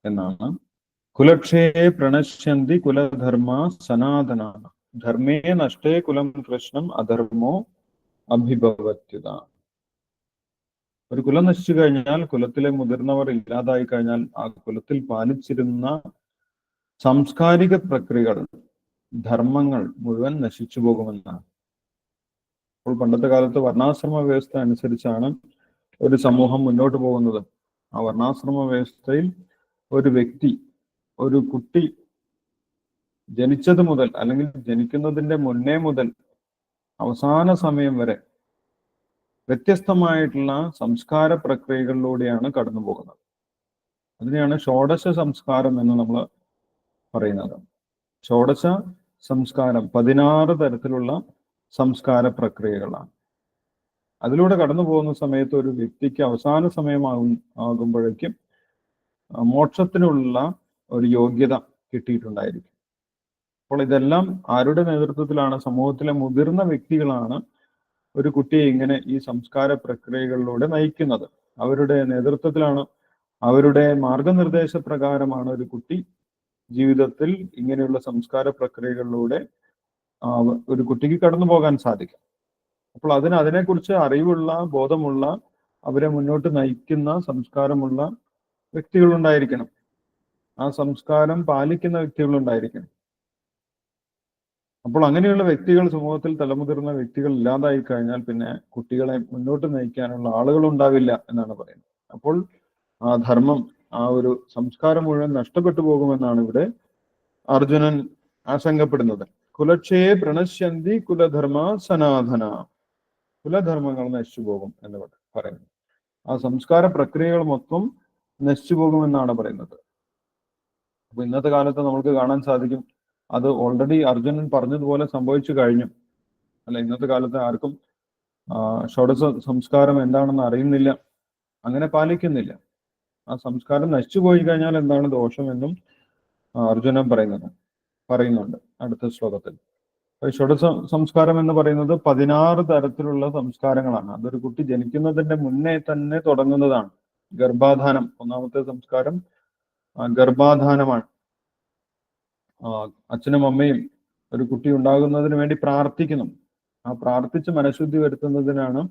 എന്നാണ്. കുലക്ഷയെ പ്രണശ്യന്തി കുലധർമ്മ സനാതന ധർമ്മേ നഷ്ടേ കുലം കൃഷ്ണം അധർമ്മോ അഭിഭവത്യത. ഒരു കുലം നശിച്ചു കഴിഞ്ഞാൽ, കുലത്തിലെ മുതിർന്നവർ ഇല്ലാതായി കഴിഞ്ഞാൽ ആ കുലത്തിൽ പാലിച്ചിരുന്ന സാംസ്കാരിക പ്രക്രിയകൾ, ധർമ്മങ്ങൾ മുഴുവൻ നശിച്ചു പോകുമെന്നാണ്. അപ്പോൾ പണ്ടത്തെ കാലത്ത് വർണ്ണാശ്രമ വ്യവസ്ഥ അനുസരിച്ചാണ് ഒരു സമൂഹം മുന്നോട്ട് പോകുന്നത്. ആ വർണ്ണാശ്രമ വ്യവസ്ഥയിൽ ഒരു വ്യക്തി, ഒരു കുട്ടി ജനിച്ചത് മുതൽ അല്ലെങ്കിൽ ജനിക്കുന്നതിന്റെ മുന്നേ മുതൽ അവസാന സമയം വരെ വ്യത്യസ്തമായിട്ടുള്ള സംസ്കാര പ്രക്രിയകളിലൂടെയാണ് കടന്നു പോകുന്നത്. അതിനെയാണ് ഷോഡശ സംസ്കാരം എന്ന് നമ്മൾ പറയുന്നത്. ഷോഡശ സംസ്കാരം 16 തരത്തിലുള്ള സംസ്കാര പ്രക്രിയകളാണ്. അതിലൂടെ കടന്നു പോകുന്ന സമയത്ത് ഒരു വ്യക്തിക്ക് അവസാന സമയമാകുമ്പോഴേക്കും മോക്ഷത്തിനുള്ള ഒരു യോഗ്യത കിട്ടിയിട്ടുണ്ടായിരിക്കും. അപ്പോൾ ഇതെല്ലാം ആരുടെ നേതൃത്വത്തിലാണ്? സമൂഹത്തിലെ മുതിർന്ന വ്യക്തികളാണ് ഒരു കുട്ടിയെ ഇങ്ങനെ ഈ സംസ്കാര പ്രക്രിയകളിലൂടെ നയിക്കുന്നത്. അവരുടെ നേതൃത്വത്തിലാണ്, അവരുടെ മാർഗനിർദ്ദേശ പ്രകാരമാണ് ഒരു കുട്ടി ജീവിതത്തിൽ ഇങ്ങനെയുള്ള സംസ്കാര പ്രക്രിയകളിലൂടെ ഒരു കുട്ടിക്ക് കടന്നു പോകാൻ സാധിക്കും. അപ്പോൾ അതിനെക്കുറിച്ച് അറിവുള്ള, ബോധമുള്ള, അവരെ മുന്നോട്ട് നയിക്കുന്ന സംസ്കാരമുള്ള വ്യക്തികളുണ്ടായിരിക്കണം. ആ സംസ്കാരം പാലിക്കുന്ന വ്യക്തികളുണ്ടായിരിക്കണം. അപ്പോൾ അങ്ങനെയുള്ള വ്യക്തികൾ സമൂഹത്തിൽ തലമുതിർന്ന വ്യക്തികൾ ഇല്ലാതായി കഴിഞ്ഞാൽ പിന്നെ കുട്ടികളെ മുന്നോട്ട് നയിക്കാനുള്ള ആളുകൾ ഉണ്ടാവില്ല എന്നാണ് പറയുന്നത്. അപ്പോൾ ആ ധർമ്മം, ആ ഒരു സംസ്കാരം മുഴുവൻ നഷ്ടപ്പെട്ടു പോകുമെന്നാണ് ഇവിടെ അർജുനൻ ആശങ്കപ്പെടുന്നത്. കുലക്ഷയെ പ്രണശ്യന്തി കുലധർമ്മ സനാതന. കുലധർമ്മങ്ങൾ നശിച്ചു പോകും എന്ന് പറയുന്നു. ആ സംസ്കാര പ്രക്രിയകൾ മൊത്തം നശിച്ചു പോകുമെന്നാണ് പറയുന്നത്. അപ്പൊ ഇന്നത്തെ കാലത്ത് നമുക്ക് കാണാൻ സാധിക്കും, അത് ഓൾറെഡി അർജുനൻ പറഞ്ഞതുപോലെ സംഭവിച്ചു കഴിഞ്ഞു. അല്ല, ഇന്നത്തെ കാലത്ത് ആർക്കും ഷോഡശ സംസ്കാരം എന്താണെന്ന് അറിയുന്നില്ല, അങ്ങനെ പാലിക്കുന്നില്ല. ആ സംസ്കാരം നശിച്ചു പോയി കഴിഞ്ഞാൽ എന്താണ് ദോഷമെന്നും അർജുനൻ പറയുന്നുണ്ട് അടുത്ത ശ്ലോകത്തിൽ. ഷോഡശ സംസ്കാരം എന്ന് പറയുന്നത് 16 തരത്തിലുള്ള സംസ്കാരങ്ങളാണ്. അതൊരു കുട്ടി ജനിക്കുന്നതിന്റെ മുന്നേ തന്നെ തുടങ്ങുന്നതാണ്. ഗർഭാധാനം, ഒന്നാമത്തെ സംസ്കാരം ഗർഭാധാനമാണ്. അച്ഛനും അമ്മയും ഒരു കുട്ടി ഉണ്ടാകുന്നതിന് വേണ്ടി പ്രാർത്ഥിക്കുന്നു. ആ പ്രാർത്ഥിച്ച് മനഃശുദ്ധി വരുത്തുന്നതിനാണ്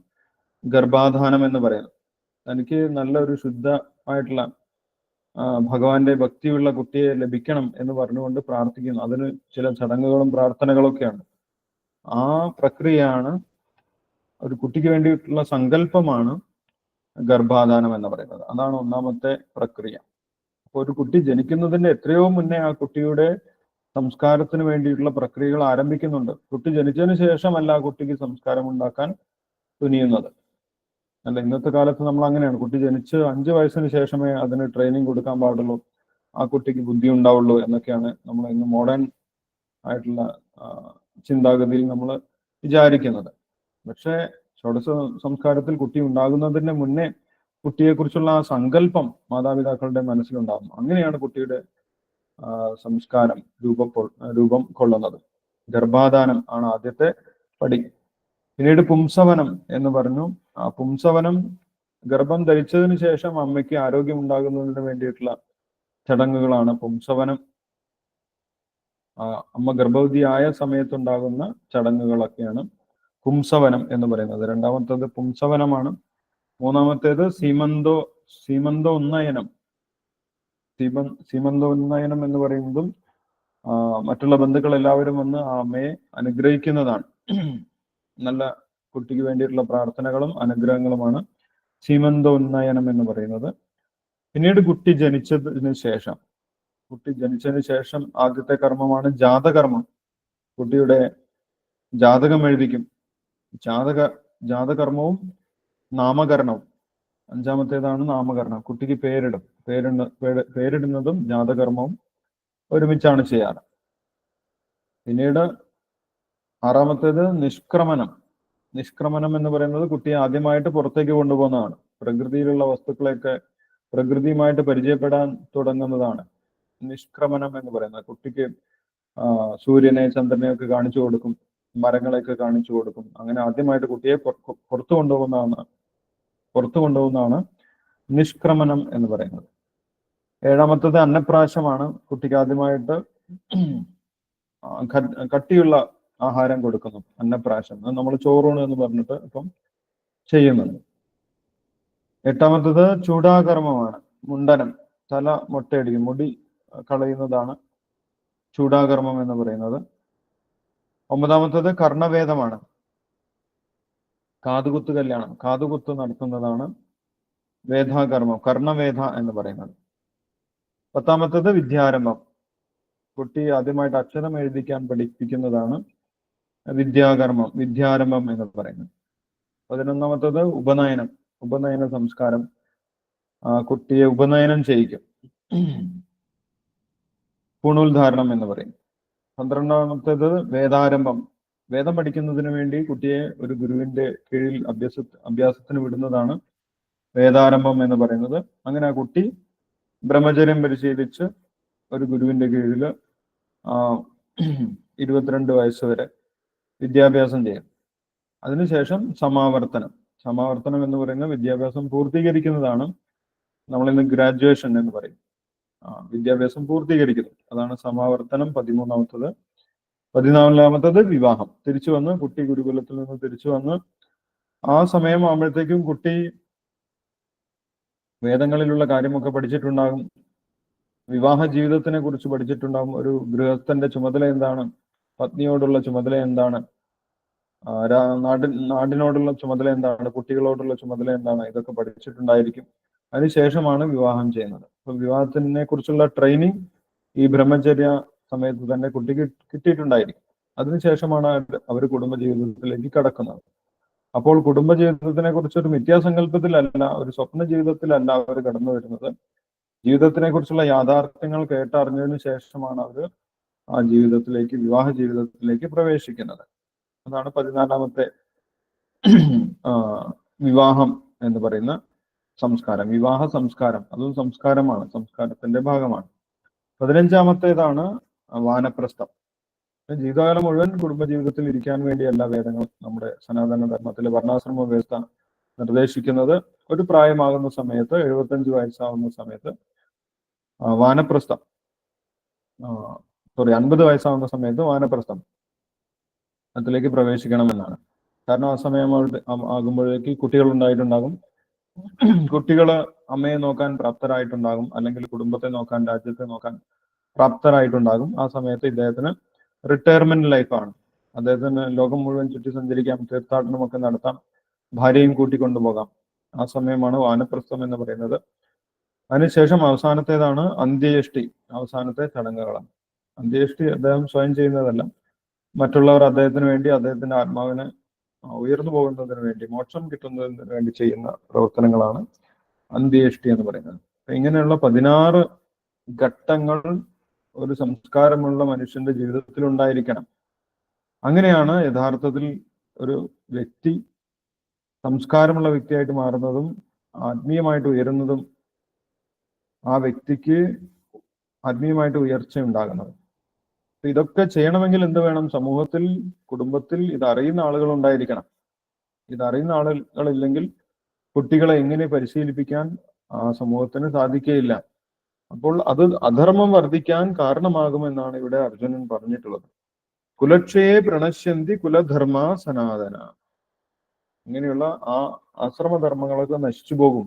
ഗർഭാധാനം എന്ന് പറയുന്നത്. തനിക്ക് നല്ലൊരു ശുദ്ധമായിട്ടുള്ള ഭഗവാന്റെ ഭക്തിയുള്ള കുട്ടിയെ ലഭിക്കണം എന്ന് പറഞ്ഞുകൊണ്ട് പ്രാർത്ഥിക്കുന്നു. അതിന് ചില ചടങ്ങുകളും പ്രാർത്ഥനകളൊക്കെയാണ്. ആ പ്രക്രിയയാണ്, ഒരു കുട്ടിക്ക് വേണ്ടിയിട്ടുള്ള സങ്കല്പമാണ് ഗർഭാധാനം എന്ന് പറയുന്നത്. അതാണ് ഒന്നാമത്തെ പ്രക്രിയ. അപ്പോൾ ഒരു കുട്ടി ജനിക്കുന്നതിന്റെ എത്രയോ മുന്നേ ആ കുട്ടിയുടെ സംസ്കാരത്തിന് വേണ്ടിയിട്ടുള്ള പ്രക്രിയകൾ ആരംഭിക്കുന്നുണ്ട്. കുട്ടി ജനിച്ചതിന് ശേഷമല്ല ആ കുട്ടിക്ക് സംസ്കാരം ഉണ്ടാക്കാൻ തുനിയുന്നത്. അല്ല, ഇന്നത്തെ കാലത്ത് നമ്മൾ അങ്ങനെയാണ്. കുട്ടി ജനിച്ച് 5 വയസ്സിന് ശേഷമേ അതിന് ട്രെയിനിങ് കൊടുക്കാൻ പാടുള്ളൂ, ആ കുട്ടിക്ക് ബുദ്ധി ഉണ്ടാവുള്ളൂ എന്നൊക്കെയാണ് നമ്മൾ ഇന്ന് മോഡേൺ ആയിട്ടുള്ള ചിന്താഗതിയിൽ നമ്മൾ വിചാരിക്കുന്നത്. പക്ഷേ ഷോഡശ സംസ്കാരത്തിൽ കുട്ടി ഉണ്ടാകുന്നതിന് മുന്നേ കുട്ടിയെക്കുറിച്ചുള്ള ആ സങ്കല്പം മാതാപിതാക്കളുടെ മനസ്സിലുണ്ടാകുന്നു. അങ്ങനെയാണ് കുട്ടിയുടെ സംസ്കാരം രൂപം കൊള്ളുന്നത്. ഗർഭാധാനം ആണ് ആദ്യത്തെ പടി. പിന്നീട് പുംസവനം എന്ന് പറഞ്ഞു. ആ പുംസവനം ഗർഭം ധരിച്ചതിന് ശേഷം അമ്മയ്ക്ക് ആരോഗ്യം ഉണ്ടാകുന്നതിന് വേണ്ടിയിട്ടുള്ള ചടങ്ങുകളാണ് പുംസവനം. അമ്മ ഗർഭവതിയായ സമയത്തുണ്ടാകുന്ന ചടങ്ങുകളൊക്കെയാണ് പുംസവനം എന്ന് പറയുന്നത്. രണ്ടാമത്തേത് പുംസവനമാണ്. മൂന്നാമത്തേത് സീമന്തോന്നയനം. സീമന്തോന്നയനം എന്ന് പറയുന്നതും മറ്റുള്ള ബന്ധുക്കൾ എല്ലാവരും വന്ന് ആ അമ്മയെ അനുഗ്രഹിക്കുന്നതാണ്. നല്ല കുട്ടിക്ക് വേണ്ടിയിട്ടുള്ള പ്രാർത്ഥനകളും അനുഗ്രഹങ്ങളുമാണ് സീമന്തോന്നയനം എന്ന് പറയുന്നത്. പിന്നീട് കുട്ടി ജനിച്ചതിന് ശേഷം ആദ്യത്തെ കർമ്മമാണ് ജാതകർമ്മം. കുട്ടിയുടെ ജാതകം എഴുതിക്കും. ജാതകർമ്മവും നാമകരണവും. അഞ്ചാമത്തേതാണ് നാമകരണം. കുട്ടിക്ക് പേരിടുന്നതും ജാതകർമ്മവും ഒരുമിച്ചാണ് ചെയ്യാറ്. പിന്നീട് ആറാമത്തേത് നിഷ്ക്രമണം എന്ന് പറയുന്നത് കുട്ടിയെ ആദ്യമായിട്ട് പുറത്തേക്ക് കൊണ്ടുപോകുന്നതാണ്. പ്രകൃതിയിലുള്ള വസ്തുക്കളെയൊക്കെ പ്രകൃതിയുമായിട്ട് പരിചയപ്പെടാൻ തുടങ്ങുന്നതാണ് നിഷ്ക്രമണം എന്ന് പറയുന്നത്. കുട്ടിക്ക് സൂര്യനെ ചന്ദ്രനെ ഒക്കെ കാണിച്ചു കൊടുക്കും, മരങ്ങളെയൊക്കെ കാണിച്ചു കൊടുക്കും. അങ്ങനെ ആദ്യമായിട്ട് കുട്ടിയെ പുറത്തു കൊണ്ടുപോകുന്നതാണ് നിഷ്ക്രമണം എന്ന് പറയുന്നത്. ഏഴാമത്തത് അന്നപ്രാശമാണ്. കുട്ടിക്ക് ആദ്യമായിട്ട് കട്ടിയുള്ള ആഹാരം കൊടുക്കുന്നു, അന്നപ്രാശം. നമ്മൾ ചോറൂണ് എന്ന് പറഞ്ഞിട്ട് ഇപ്പം ചെയ്യുന്നുണ്ട്. എട്ടാമത്തത് ചൂടാകർമ്മമാണ്. മുണ്ടനം, തല മൊട്ടയടിക്കും, മുടി കളയുന്നതാണ് ചൂടാകർമ്മം എന്ന് പറയുന്നത്. ഒമ്പതാമത്തത് കർണവേദമാണ്. കാതുകുത്ത് കല്യാണം, കാതുകുത്ത് നടത്തുന്നതാണ് വേദാകർമ്മം, കർണവേദ എന്ന് പറയുന്നത്. പത്താമത്തത് വിദ്യാരംഭം. കുട്ടി ആദ്യമായിട്ട് അക്ഷരം എഴുതിക്കാൻ പഠിപ്പിക്കുന്നതാണ് വിദ്യാരംഭം എന്ന് പറയുന്നത്. 11ാമത്തത് ഉപനയന സംസ്കാരം. കുട്ടിയെ ഉപനയനം ചെയ്യിക്കും, പൂണൂൽധാരണം എന്ന് പറയും. 12ാമത്തേത് വേദാരംഭം. വേദം പഠിക്കുന്നതിന് വേണ്ടി കുട്ടിയെ ഒരു ഗുരുവിന്റെ കീഴിൽ അഭ്യാസത്തിന് വിടുന്നതാണ് വേദാരംഭം എന്ന് പറയുന്നത്. അങ്ങനെ ആ കുട്ടി ബ്രഹ്മചര്യം പരിശീലിച്ച് ഒരു ഗുരുവിന്റെ കീഴിൽ 22 വയസ്സ് വരെ വിദ്യാഭ്യാസം ചെയ്യും. അതിനുശേഷം സമാവർത്തനം എന്ന് പറയുന്ന വിദ്യാഭ്യാസം പൂർത്തീകരിക്കുന്നതാണ് നമ്മളിന്ന് ഗ്രാജുവേഷൻ എന്ന് പറയും. വിദ്യാഭ്യാസം പൂർത്തീകരിക്കുന്നത്, അതാണ് സമാവർത്തനം. 13ാമത്തത്. 14ാമത്തത് വിവാഹം. തിരിച്ചു വന്ന് കുട്ടി ഗുരുകുലത്തിൽ നിന്ന് തിരിച്ചു വന്ന് ആ സമയം ആകുമ്പോഴത്തേക്കും കുട്ടി വേദങ്ങളിലുള്ള കാര്യമൊക്കെ പഠിച്ചിട്ടുണ്ടാകും, വിവാഹ ജീവിതത്തിനെ കുറിച്ച് പഠിച്ചിട്ടുണ്ടാകും, ഒരു ഗൃഹസ്ഥന്റെ ചുമതല എന്താണ്, പത്നിയോടുള്ള ചുമതല എന്താണ്, നാടിനോടുള്ള ചുമതല എന്താണ്, കുട്ടികളോടുള്ള ചുമതല എന്താണ്, ഇതൊക്കെ പഠിച്ചിട്ടുണ്ടായിരിക്കും. അതിനുശേഷമാണ് വിവാഹം ചെയ്യുന്നത്. അപ്പൊ വിവാഹത്തിനെ കുറിച്ചുള്ള ട്രെയിനിങ് ഈ ബ്രഹ്മചര്യ സമയത്ത് തന്നെ കുട്ടിക്ക് കിട്ടിയിട്ടുണ്ടായിരിക്കും. അതിനുശേഷമാണ് അവർ കുടുംബജീവിതത്തിലേക്ക് കടക്കുന്നത്. അപ്പോൾ കുടുംബജീവിതത്തിനെ കുറിച്ചൊരു മിഥ്യാസങ്കല്പത്തിലല്ല, ഒരു സ്വപ്ന ജീവിതത്തിലല്ല അവർ കടന്നു വരുന്നത്. ജീവിതത്തിനെ കുറിച്ചുള്ള യാഥാർത്ഥ്യങ്ങൾ കേട്ടറിഞ്ഞതിന് ശേഷമാണ് അവർ ആ ജീവിതത്തിലേക്ക്, വിവാഹ ജീവിതത്തിലേക്ക് പ്രവേശിക്കുന്നത്. അതാണ് 14ാമത്തെ വിവാഹം എന്ന് പറയുന്ന സംസ്കാരം, വിവാഹ സംസ്കാരം. അതും സംസ്കാരമാണ്, സംസ്കാരത്തിന്റെ ഭാഗമാണ്. 15ാമത്തേതാണ് വാനപ്രസ്ഥം. ജീവിതകാലം മുഴുവൻ കുടുംബജീവിതത്തിൽ ഇരിക്കാൻ വേണ്ടിയല്ല വേദങ്ങൾ, നമ്മുടെ സനാതന ധർമ്മത്തിലെ വർണ്ണാശ്രമ വ്യവസ്ഥ നിർദ്ദേശിക്കുന്നത്. ഒരു പ്രായമാകുന്ന സമയത്ത്, 75 വയസ്സാവുന്ന സമയത്ത് വാനപ്രസ്ഥം 50 വയസ്സാവുന്ന സമയത്ത് വാനപ്രസ്ഥം അതിലേക്ക് പ്രവേശിക്കണമെന്നാണ്. കാരണം ആ സമയം ആകുമ്പോഴേക്ക് കുട്ടികൾ ഉണ്ടായിട്ടുണ്ടാകും. കുട്ടികള് അമ്മയെ നോക്കാൻ പ്രാപ്തരായിട്ടുണ്ടാകും, അല്ലെങ്കിൽ കുടുംബത്തെ നോക്കാൻ, രാജ്യത്തെ നോക്കാൻ പ്രാപ്തരായിട്ടുണ്ടാകും. ആ സമയത്ത് ഇദ്ദേഹത്തിന് റിട്ടയർമെന്റ് ലൈഫാണ്. അദ്ദേഹത്തിന് ലോകം മുഴുവൻ ചുറ്റി സഞ്ചരിക്കാം, തീർത്ഥാടനമൊക്കെ നടത്താം, ഭാര്യയും കൂട്ടിക്കൊണ്ടുപോകാം. ആ സമയമാണ് വാനപ്രസ്ഥം എന്ന് പറയുന്നത്. അതിനുശേഷം അവസാനത്തേതാണ് അന്ത്യഷ്ടി, അവസാനത്തെ ചടങ്ങുകളാണ്. അന്ത്യഷ്ടി അദ്ദേഹം സ്വയം ചെയ്യുന്നതല്ല, മറ്റുള്ളവർ അദ്ദേഹത്തിന് വേണ്ടി, അദ്ദേഹത്തിന്റെ ആത്മാവിന് ഉയർന്നു പോകുന്നതിന് വേണ്ടി, മോക്ഷം കിട്ടുന്നതിന് വേണ്ടി ചെയ്യുന്ന പ്രവർത്തനങ്ങളാണ് അന്ത്യേഷ്ടി എന്ന് പറയുന്നത്. ഇങ്ങനെയുള്ള 16 ഘട്ടങ്ങൾ ഒരു സംസ്കാരമുള്ള മനുഷ്യന്റെ ജീവിതത്തിൽ ഉണ്ടായിരിക്കണം. അങ്ങനെയാണ് യഥാർത്ഥത്തിൽ ഒരു വ്യക്തി സംസ്കാരമുള്ള വ്യക്തിയായിട്ട് മാറുന്നതും ആത്മീയമായിട്ട് ഉയരുന്നതും ആ വ്യക്തിക്ക് ആത്മീയമായിട്ട് ഉയർച്ച ഉണ്ടാകുന്നത്. ഇതൊക്കെ ചെയ്യണമെങ്കിൽ എന്ത് വേണം? സമൂഹത്തിൽ, കുടുംബത്തിൽ ഇതറിയുന്ന ആളുകൾ ഉണ്ടായിരിക്കണം. ഇതറിയുന്ന ആളുകളില്ലെങ്കിൽ കുട്ടികളെ എങ്ങനെ പരിശീലിപ്പിക്കാൻ ആ സമൂഹത്തിന് സാധിക്കുകയില്ല. അപ്പോൾ അത് അധർമ്മം വർദ്ധിക്കാൻ കാരണമാകുമെന്നാണ് ഇവിടെ അർജുനൻ പറഞ്ഞിട്ടുള്ളത്. കുലക്ഷയെ പ്രണശ്യന്തി കുലധർമ്മ സനാതന. ഇങ്ങനെയുള്ള ആ ആശ്രമധർമ്മങ്ങളൊക്കെ നശിച്ചു പോകും.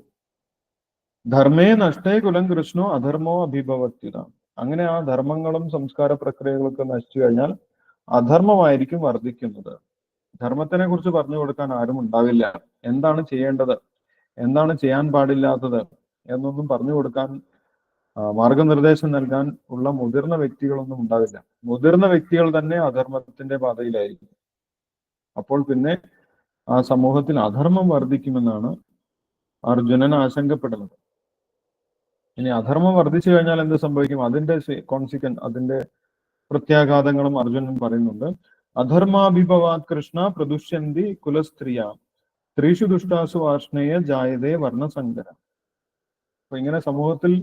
ധർമ്മേ നഷ്ടേ കുലം കൃഷ്ണോ അധർമ്മോ അഭിഭവത്യുത. അങ്ങനെ ആ ധർമ്മങ്ങളും സംസ്കാര പ്രക്രിയകളൊക്കെ നശിച്ചു കഴിഞ്ഞാൽ അധർമ്മമായിരിക്കും വർദ്ധിക്കുന്നത്. ധർമ്മത്തിനെ കുറിച്ച് പറഞ്ഞു കൊടുക്കാൻ ആരും ഉണ്ടാവില്ല. എന്താണ് ചെയ്യേണ്ടത്, എന്താണ് ചെയ്യാൻ പാടില്ലാത്തത് എന്നൊന്നും പറഞ്ഞു കൊടുക്കാൻ, മാർഗനിർദ്ദേശം നൽകാൻ ഉള്ള മുതിർന്ന വ്യക്തികളൊന്നും ഉണ്ടാവില്ല. മുതിർന്ന വ്യക്തികൾ തന്നെ അധർമ്മത്തിന്റെ പാതയിലായിരിക്കും. അപ്പോൾ പിന്നെ ആ സമൂഹത്തിൽ അധർമ്മം വർദ്ധിക്കുമെന്നാണ് അർജുനൻ ആശങ്കപ്പെടുന്നത്. ഇനി അധർമ്മം വർദ്ധിച്ചു കഴിഞ്ഞാൽ എന്ത് സംഭവിക്കും? അതിന്റെ കോൺസിക്വൻസ്, അതിന്റെ പ്രത്യാഘാതങ്ങളും അർജുനൻ പറയുന്നുണ്ട്. അധർമാഭിഭവാത് കൃഷ്ണ പ്രദുഷ്യന്തി കുലസ്ത്രീയ സ്ത്രീഷു ദുഷ്ടാസു വാർഷ്ണേയ ജായതേ വർണ്ണസങ്കര. അപ്പൊ ഇങ്ങനെ സമൂഹത്തിൽ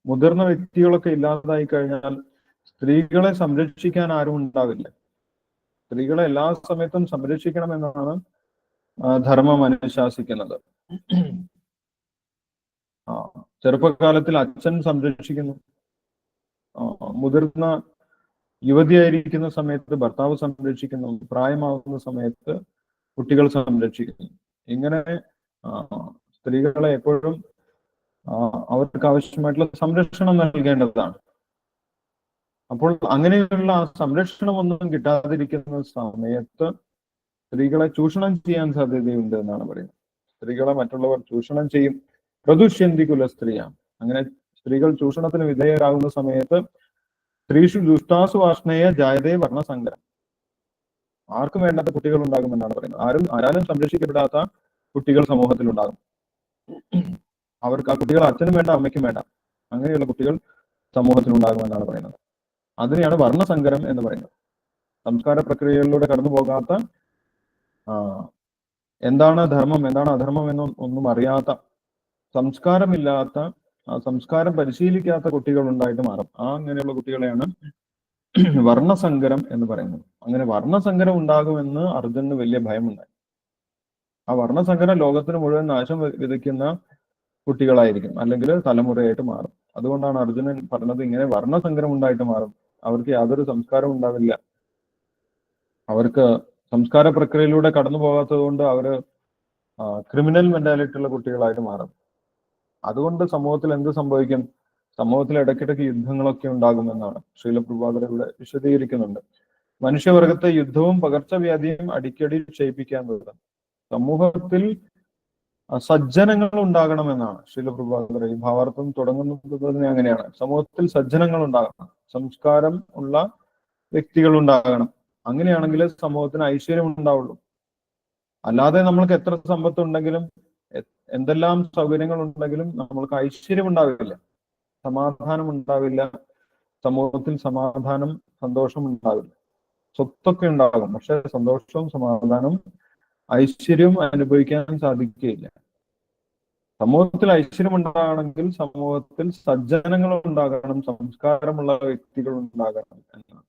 മുതിർന്ന വ്യക്തികളൊക്കെ ഇല്ലാതായി കഴിഞ്ഞാൽ സ്ത്രീകളെ സംരക്ഷിക്കാൻ ആരും ഉണ്ടാവില്ല. സ്ത്രീകളെ എല്ലാ സമയത്തും സംരക്ഷിക്കണമെന്നാണ് ധർമ്മം അനുശാസിക്കുന്നത്. ചെറുപ്പകാലത്തിൽ അച്ഛൻ സംരക്ഷിക്കുന്നു, മുതിർന്ന യുവതിയായിരിക്കുന്ന സമയത്ത് ഭർത്താവ് സംരക്ഷിക്കുന്നു, പ്രായമാകുന്ന സമയത്ത് കുട്ടികൾ സംരക്ഷിക്കുന്നു. ഇങ്ങനെ സ്ത്രീകളെ എപ്പോഴും അവർക്ക് ആവശ്യമായിട്ടുള്ള സംരക്ഷണം നൽകേണ്ടതാണ്. അപ്പോൾ അങ്ങനെയുള്ള ആ സംരക്ഷണമൊന്നും കിട്ടാതിരിക്കുന്ന സമയത്ത് സ്ത്രീകളെ ചൂഷണം ചെയ്യാൻ സാധ്യതയുണ്ട് എന്നാണ് പറയുന്നത്. സ്ത്രീകളെ മറ്റുള്ളവർ ചൂഷണം ചെയ്യും. പ്രദുഷ്യന്തി കുലസ്ത്രീയാണ്. അങ്ങനെ സ്ത്രീകൾ ചൂഷണത്തിന് വിധേയരാകുന്ന സമയത്ത് സ്ത്രീഷു ദുഷ്ടാസു വാർഷ്ണേയ ജായതേ വർണ്ണസങ്കരം. ആർക്കും വേണ്ടാത്ത കുട്ടികൾ ഉണ്ടാകുമെന്നാണ് പറയുന്നത്. ആരാലും സംരക്ഷിക്കപ്പെടാത്ത കുട്ടികൾ സമൂഹത്തിൽ ഉണ്ടാകും. അവർക്ക് ആ കുട്ടികൾ അച്ഛനും വേണ്ട, അമ്മയ്ക്കും വേണ്ട. അങ്ങനെയുള്ള കുട്ടികൾ സമൂഹത്തിൽ ഉണ്ടാകുമെന്നാണ് പറയുന്നത്. അതിനെയാണ് വർണ്ണസങ്കരം എന്ന് പറയുന്നത്. സംസ്കാര പ്രക്രിയകളിലൂടെ കടന്നു പോകാത്ത, എന്താണ് ധർമ്മം, എന്താണ് അധർമ്മം എന്നൊന്നും അറിയാത്ത, സംസ്കാരമില്ലാത്ത, സംസ്കാരം പരിശീലിക്കാത്ത കുട്ടികൾ ഉണ്ടായിട്ട് മാറും. അങ്ങനെയുള്ള കുട്ടികളെയാണ് വർണ്ണസങ്കരം എന്ന് പറയുന്നത്. അങ്ങനെ വർണ്ണസങ്കരം ഉണ്ടാകുമെന്ന് അർജുനന് വലിയ ഭയമുണ്ടായി. ആ വർണ്ണസങ്കരം ലോകത്തിന് മുഴുവൻ നാശം വിതയ്ക്കുന്ന കുട്ടികളായിരിക്കും, അല്ലെങ്കിൽ തലമുറയായിട്ട് മാറും. അതുകൊണ്ടാണ് അർജുനൻ പറഞ്ഞത് ഇങ്ങനെ വർണ്ണസങ്കരം ഉണ്ടായിട്ട് മാറും. അവർക്ക് യാതൊരു സംസ്കാരം ഉണ്ടാവില്ല. അവർക്ക് സംസ്കാര പ്രക്രിയയിലൂടെ കടന്നു പോകാത്തത് കൊണ്ട് അവര് ക്രിമിനൽ മെന്റാലിറ്റി ഉള്ള കുട്ടികളായിട്ട് മാറും. അതുകൊണ്ട് സമൂഹത്തിൽ എന്ത് സംഭവിക്കും? സമൂഹത്തിൽ ഇടയ്ക്കിടയ്ക്ക് യുദ്ധങ്ങളൊക്കെ ഉണ്ടാകുമെന്നാണ് ശ്രീല പ്രഭാകർ ഇവിടെ വിശദീകരിക്കുന്നുണ്ട്. മനുഷ്യവർഗത്തെ യുദ്ധവും പകർച്ചവ്യാധിയും അടിക്കടി ക്ഷയിപ്പിക്കാൻ പറ്റും. സമൂഹത്തിൽ സജ്ജനങ്ങൾ ഉണ്ടാകണമെന്നാണ് ശ്രീല പ്രഭാകർ ഈ ഭാവാർത്ഥം തുടങ്ങുന്നത്. അങ്ങനെയാണ്, സമൂഹത്തിൽ സജ്ജനങ്ങൾ ഉണ്ടാകണം, സംസ്കാരം ഉള്ള വ്യക്തികൾ ഉണ്ടാകണം. അങ്ങനെയാണെങ്കിൽ സമൂഹത്തിന് ഐശ്വര്യം ഉണ്ടാവുള്ളൂ. അല്ലാതെ നമ്മൾക്ക് എത്ര സമ്പത്ത് ഉണ്ടെങ്കിലും എന്തെല്ലാം സൗകര്യങ്ങൾ ഉണ്ടെങ്കിലും നമ്മൾക്ക് ഐശ്വര്യം ഉണ്ടാവില്ല, സമാധാനം ഉണ്ടാവില്ല. സമൂഹത്തിൽ സമാധാനം, സന്തോഷം ഉണ്ടാവില്ല. സ്വത്തൊക്കെ ഉണ്ടാകും, പക്ഷെ സന്തോഷവും സമാധാനവും ഐശ്വര്യവും അനുഭവിക്കാൻ സാധിക്കുകയില്ല. സമൂഹത്തിൽ ഐശ്വര്യം ഉണ്ടാകണമെങ്കിൽ സമൂഹത്തിൽ സജ്ജനങ്ങൾ ഉണ്ടാകണം, സംസ്കാരമുള്ള വ്യക്തികൾ ഉണ്ടാകണം എന്നാണ്.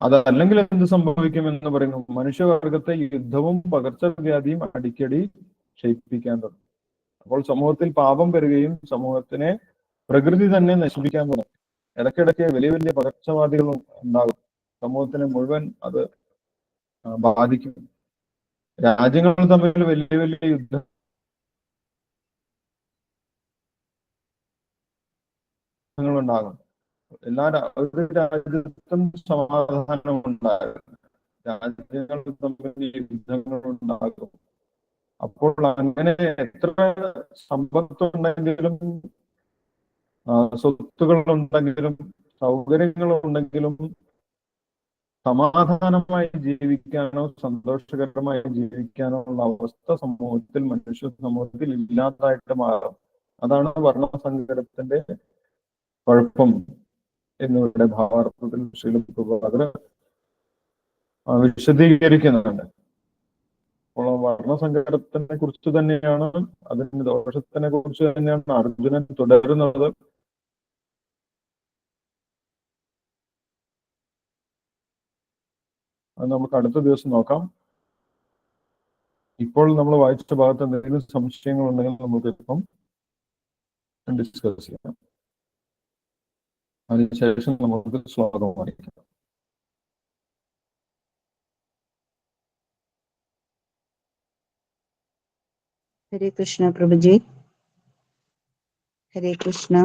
അതല്ലെങ്കിൽ എന്ത് സംഭവിക്കും എന്ന് പറയുന്നു? മനുഷ്യവർഗത്തെ യുദ്ധവും പകർച്ചവ്യാധിയും അടിക്കടി ക്ഷയിപ്പിക്കാൻ തുടങ്ങും. അപ്പോൾ സമൂഹത്തിൽ പാപം പെരുകയും സമൂഹത്തിനെ പ്രകൃതി തന്നെ നശിപ്പിക്കാൻ തുടങ്ങും. ഇടയ്ക്കിടയ്ക്ക് വലിയ വലിയ പകർച്ചവാദികളും ഉണ്ടാകും. സമൂഹത്തിനെ മുഴുവൻ അത് ബാധിക്കും. രാജ്യങ്ങൾ തമ്മിൽ വലിയ വലിയ യുദ്ധങ്ങളുണ്ടാകും. ഒരു രാജ്യത്തും സമാധാനം ഉണ്ടാകും, രാജ്യങ്ങൾ തമ്മിൽ യുദ്ധങ്ങളുണ്ടാകും. അപ്പോൾ അങ്ങനെ എത്ര സമ്പത്തുണ്ടെങ്കിലും സ്വത്തുക്കളുണ്ടെങ്കിലും സൗകര്യങ്ങളുണ്ടെങ്കിലും സമാധാനമായി ജീവിക്കാനോ സന്തോഷകരമായി ജീവിക്കാനോ ഉള്ള അവസ്ഥ സമൂഹത്തിൽ, മനുഷ്യ സമൂഹത്തിൽ ഇല്ലാതായിട്ട് മാറും. അതാണ് വർണ്ണസങ്കരത്തിന്റെ കുഴപ്പം എന്നിവരുടെ ഭാവാർത്ഥത്തിൽ ശ്രീല പ്രഭാകർ വിശദീകരിക്കുന്നുണ്ട്. അപ്പോൾ വർണ്ണസങ്കരത്തിനെ കുറിച്ച് തന്നെയാണ്, അതിന്റെ ദോഷത്തിനെ കുറിച്ച് തന്നെയാണ് അർജുനൻ തുടരുന്നത്. അത് നമുക്ക് അടുത്ത ദിവസം നോക്കാം. ഇപ്പോൾ നമ്മൾ വായിച്ച ഭാഗത്ത് എന്തെങ്കിലും സംശയങ്ങൾ ഉണ്ടെങ്കിൽ നമുക്ക് ഇപ്പം ഡിസ്കസ് ചെയ്യാം. അതിനുശേഷം നമുക്ക് ശ്ലോകം വായിക്കാം. ഹരേ കൃഷ്ണ പ്രഭുജി. ഹരേ കൃഷ്ണ.